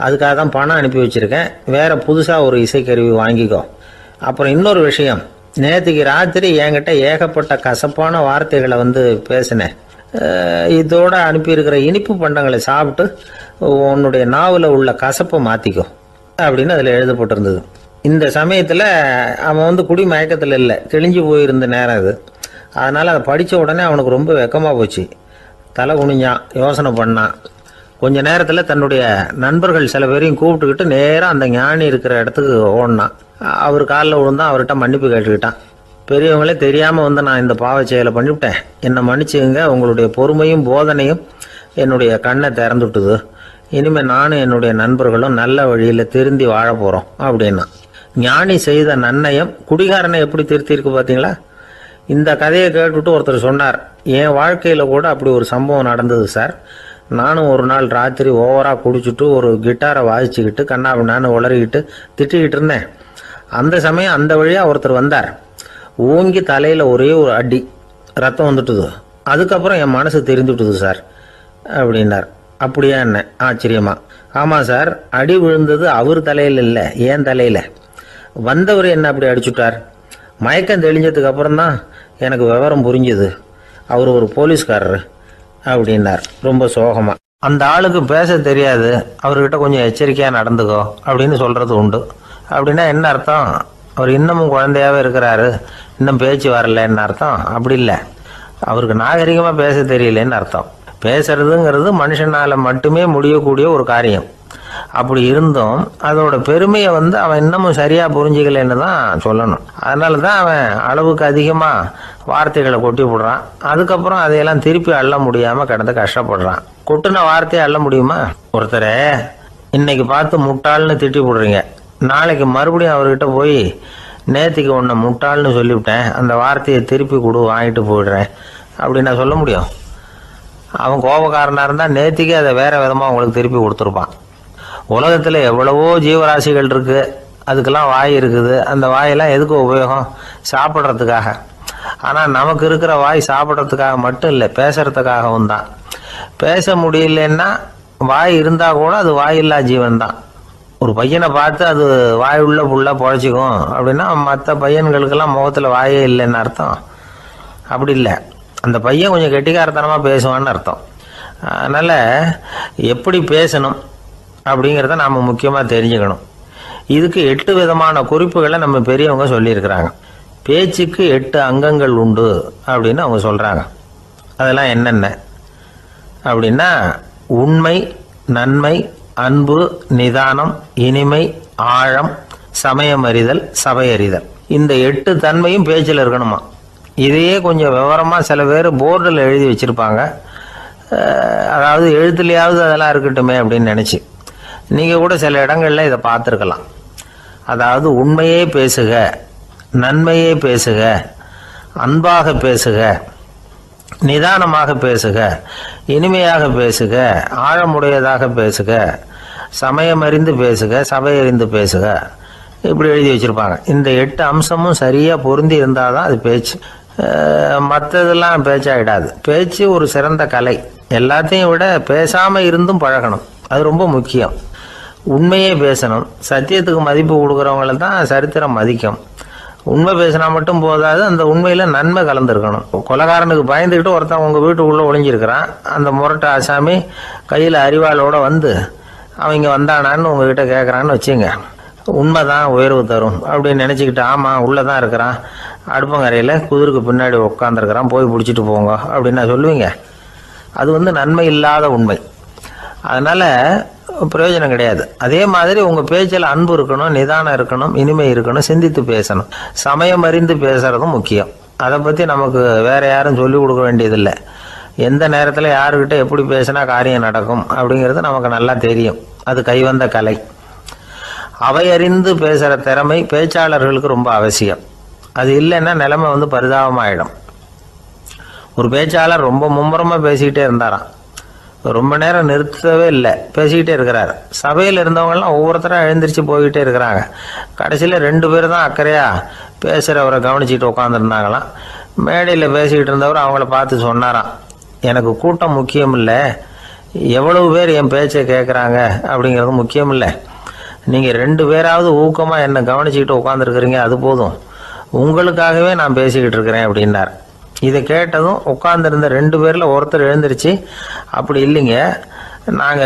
அதுக்காக தான் பணம் அனுப்பி வச்சுருக்கேன். வேறு புதுசாக ஒரு இசைக்கருவி வாங்கிக்கோ. அப்புறம் இன்னொரு விஷயம், நேற்றுக்கு ராத்திரி என்கிட்ட ஏகப்பட்ட கசப்பான வார்த்தைகளை பேசினேன். இதோடு அனுப்பியிருக்கிற இனிப்பு பண்டங்களை சாப்பிட்டு உன்னுடைய நாவில் உள்ள கசப்பை மாற்றிக்கோ அப்படின்னு அதில் எழுதப்பட்டிருந்தது. இந்த சமயத்தில் அவன் குடி மயக்கத்தில் இல்லை, தெளிஞ்சு போயிருந்த நேரம் அது. அதனால் அதை படித்த உடனே அவனுக்கு ரொம்ப வெக்கமாக போச்சு. தலை குனிஞ்சான், யோசனை பண்ணான். கொஞ்ச நேரத்தில் தன்னுடைய நண்பர்கள் சில பேரையும் கூப்பிட்டுக்கிட்டு நேராக அந்த ஞானி இருக்கிற இடத்துக்கு ஓடினான். அவர் காலில் விழுந்தான். அவர்கிட்ட மன்னிப்பு கேட்டுக்கிட்டான். பெரியவங்களே தெரியாமல் நான் இந்த பாவ செயலை பண்ணிவிட்டேன், என்னை மன்னிச்சுங்க. உங்களுடைய பொறுமையும் போதனையும் என்னுடைய கண்ணை திறந்துட்டுது. இனிமேல் நானும் என்னுடைய நண்பர்களும் நல்ல வழியில் திருந்தி வாழ போகிறோம் அப்படின்னா. ஞானி செய்த நன்னயம் குடிகாரனை எப்படி திருத்திருக்கு பார்த்தீங்களா? இந்த கதையை கேட்டுவிட்டு ஒருத்தர் சொன்னார், என் வாழ்க்கையில் கூட அப்படி ஒரு சம்பவம் நடந்தது சார். நானும் ஒரு நாள் ராத்திரி ஓவராக குடிச்சிட்டு ஒரு கிட்டாரை வாசிச்சுக்கிட்டு கண்ணாபின்னான்னு உளறிக்கிட்டு திட்டிக்கிட்டு இருந்தேன். அந்த சமயம் அந்த வழியாக ஒருத்தர் வந்தார். ஓங்கி தலையில் ஒரே ஒரு அடி, ரத்தம் வந்துட்டுது. அதுக்கப்புறம் என் மனசு தெரிந்துட்டுது சார் அப்படின்னார். அப்படியா என்ன? ஆச்சரியமா. ஆமாம் சார், அடி விழுந்தது அவர் தலையில் இல்லை, ஏன் தலையில். வந்தவர் என்ன அப்படி அடிச்சுட்டார். மயக்கம் தெளிஞ்சதுக்கு அப்புறம்தான் எனக்கு விவரம் புரிஞ்சுது. அவர் ஒரு போலீஸ்காரர் அப்படின்னார் ரொம்ப சோகமா. அந்த ஆளுக்கு பேச தெரியாது, அவர்கிட்ட கொஞ்சம் எச்சரிக்கையாக நடந்துக்கோ அப்படின்னு சொல்கிறது உண்டு. அப்படின்னா என்ன அர்த்தம்? அவர் இன்னமும் குழந்தையாகவே இருக்கிறாரு, இன்னும் பேச்சு வரலன்னு அர்த்தம்? அப்படி இல்லை, அவருக்கு நாகரிகமாக பேச தெரியலன்னு அர்த்தம். பேசுறதுங்கிறது மனுஷனால் மட்டுமே முடியக்கூடிய ஒரு காரியம். அப்படி இருந்தும் அதோட பெருமையை அவன் இன்னமும் சரியாக புரிஞ்சிக்கலைன்னு தான் சொல்லணும். அதனால தான் அவன் அளவுக்கு அதிகமாக வார்த்தைகளை கொட்டி விடுறான். அதுக்கப்புறம் அதையெல்லாம் திருப்பி அள்ள முடியாமல் கிடந்து கஷ்டப்படுறான். கொட்டின வார்த்தையை அள்ள முடியுமா? ஒருத்தரை இன்னைக்கு பார்த்து முட்டாள்னு திட்டி விடுறீங்க, நாளைக்கு மறுபடியும் அவர்கிட்ட போய் நேற்றுக்கு ஒன்று முட்டாள்னு சொல்லிவிட்டேன், அந்த வார்த்தையை திருப்பி கொடு, வாங்கிட்டு போயிடுறேன் அப்படின்னு நான் சொல்ல முடியும்? அவன் கோபக்காரனாக இருந்தால் நேற்றுக்கே அதை வேறு விதமாக உங்களுக்கு திருப்பி கொடுத்துருப்பான். உலகத்தில் எவ்வளவோ ஜீவராசிகள் இருக்குது, அதுக்கெல்லாம் வாய் இருக்குது. அந்த வாயெல்லாம் எதுக்கு உபயோகம்? சாப்பிட்றதுக்காக. ஆனால் நமக்கு இருக்கிற வாய் சாப்பிட்றதுக்காக மட்டும் இல்லை, பேசுகிறதுக்காகவும் தான். பேச முடியலன்னா வாய் இருந்தால் கூட அது வாயில்லா ஜீவன் தான். ஒரு பையனை பார்த்து அது வாய் உள்ள புள்ள பொழைச்சிக்கும் அப்படின்னா மற்ற பையன்களுக்கெல்லாம் முகத்தில் வாயே இல்லைன்னு அர்த்தம். அப்படி இல்லை, அந்த பையன் கொஞ்சம் கெட்டிக்காரத்தனமாக பேசுவான்னு அர்த்தம். அதனால் எப்படி பேசணும் அப்படிங்கிறத நாம் முக்கியமாக தெரிஞ்சுக்கணும். இதுக்கு 8 விதமான குறிப்புகளை நம்ம பெரியவங்க சொல்லியிருக்கிறாங்க. பேச்சுக்கு 8 அங்கங்கள் உண்டு அப்படின்னு அவங்க சொல்கிறாங்க. அதெல்லாம் என்னென்ன அப்படின்னா, உண்மை, நன்மை, அன்பு, நிதானம், இனிமை, ஆழம், சமயம் அறிதல், சபை அறிதல். இந்த 8 தன்மையும் பேச்சில் இருக்கணுமா. இதையே கொஞ்சம் விவரமாக சில பேர் போர்டில் எழுதி வச்சுருப்பாங்க. அதாவது எழுத்துலையாவது அதெல்லாம் இருக்கட்டுமே அப்படின்னு நினச்சி நீங்கள் கூட சில இடங்களில் இதை பார்த்துருக்கலாம். அதாவது உண்மையே பேசுக, நன்மையே பேசுக, அன்பாக பேசுக, நிதானமாக பேசுக, இனிமையாக பேசுக, ஆழமுடையதாக பேசுக, சமயம் அறிந்து பேசுக, சபை அறிந்து பேசுக, இப்படி எழுதி வச்சுருப்பாங்க. இந்த 8 அம்சமும் சரியாக பொருந்தி இருந்தால் தான் அது பேச்சு. மற்றதெல்லாம் பேச்சாகிடாது. பேச்சு ஒரு சிறந்த கலை. எல்லாத்தையும் விட பேசாமல் இருந்தும் பழகணும், அது ரொம்ப முக்கியம். உண்மையே பேசணும். சத்தியத்துக்கு மதிப்பு கொடுக்குறவங்கள தான் சரித்திரம் மதிக்கும். உண்மை பேசினா மட்டும் போதாது, அந்த உண்மையில் நன்மை கலந்துருக்கணும். கொலைகாரனுக்கு பயந்துக்கிட்டு ஒருத்தன் உங்கள் வீட்டுக்குள்ளே ஒளிஞ்சிருக்கிறான். அந்த முரட்டு ஆசாமி கையில் அறிவாளோடு வந்து அவங்க வந்தானான்னு உங்ககிட்ட கேட்குறான்னு வச்சுங்க. உண்மை தான் உயர்வு தரும் அப்படின்னு நினச்சிக்கிட்டு, ஆமாம் உள்ளே தான் இருக்கிறான், அடுப்பங்கரையில் குதிருக்கு பின்னாடி உட்காந்துருக்கிறான், போய் பிடிச்சிட்டு போங்க அப்படின்னு நான் சொல்லுவீங்க. அது நன்மை இல்லாத உண்மை. அதனால் பிரயோஜனம் கிடையாது. அதே மாதிரி உங்கள் பேச்சில் அன்பு இருக்கணும், நிதானம் இருக்கணும், இனிமை இருக்கணும், சிந்தித்து பேசணும், சமயம் அறிந்து பேசுகிறதும் முக்கியம். அதை பற்றி நமக்கு வேறு யாரும் சொல்லிக் கொடுக்க வேண்டியதில்லை. எந்த நேரத்தில் யாருக்கிட்ட எப்படி பேசினா காரியம் நடக்கும் அப்படிங்கிறது நமக்கு நல்லா தெரியும். அது கைவந்த கலை. அவையறிந்து பேசுகிற திறமை பேச்சாளர்களுக்கு ரொம்ப அவசியம். அது இல்லைன்னா நிலைமை பரிதாபமாயிடும். ஒரு பேச்சாளர் ரொம்ப மும்முரமாக பேசிக்கிட்டே இருந்தாராம். ரொம்ப நேரம் நிறுத்தவே இல்லை, பேசிக்கிட்டே இருக்கிறார். சபையில் இருந்தவங்கலாம் ஒவ்வொருத்தரும் எழுந்திரிச்சு போய்கிட்டே இருக்கிறாங்க. கடைசியில் 2 பேர் தான் அக்கறையாக பேசுகிறவரை கவனிச்சிட்டு உட்காந்துருந்தாங்களாம். மேடையில் பேசிக்கிட்டு இருந்தவர் அவங்கள பார்த்து சொன்னாராம், எனக்கு கூட்டம் முக்கியம் இல்லை, எவ்வளவு பேர் என் பேச்சை கேட்குறாங்க அப்படிங்கிறது முக்கியம் இல்லை. நீங்கள் 2 பேராவது ஊக்கமாக என்னை கவனிச்சிக்கிட்டு உட்காந்துருக்குறீங்க, அது போதும். உங்களுக்காகவே நான் பேசிக்கிட்டு இருக்கிறேன் அப்படின்னார். இதை கேட்டதும் உட்காந்துருந்த 2 பேரில் ஒருத்தர் எழுந்திருச்சு, அப்படி இல்லைங்க, நாங்கள்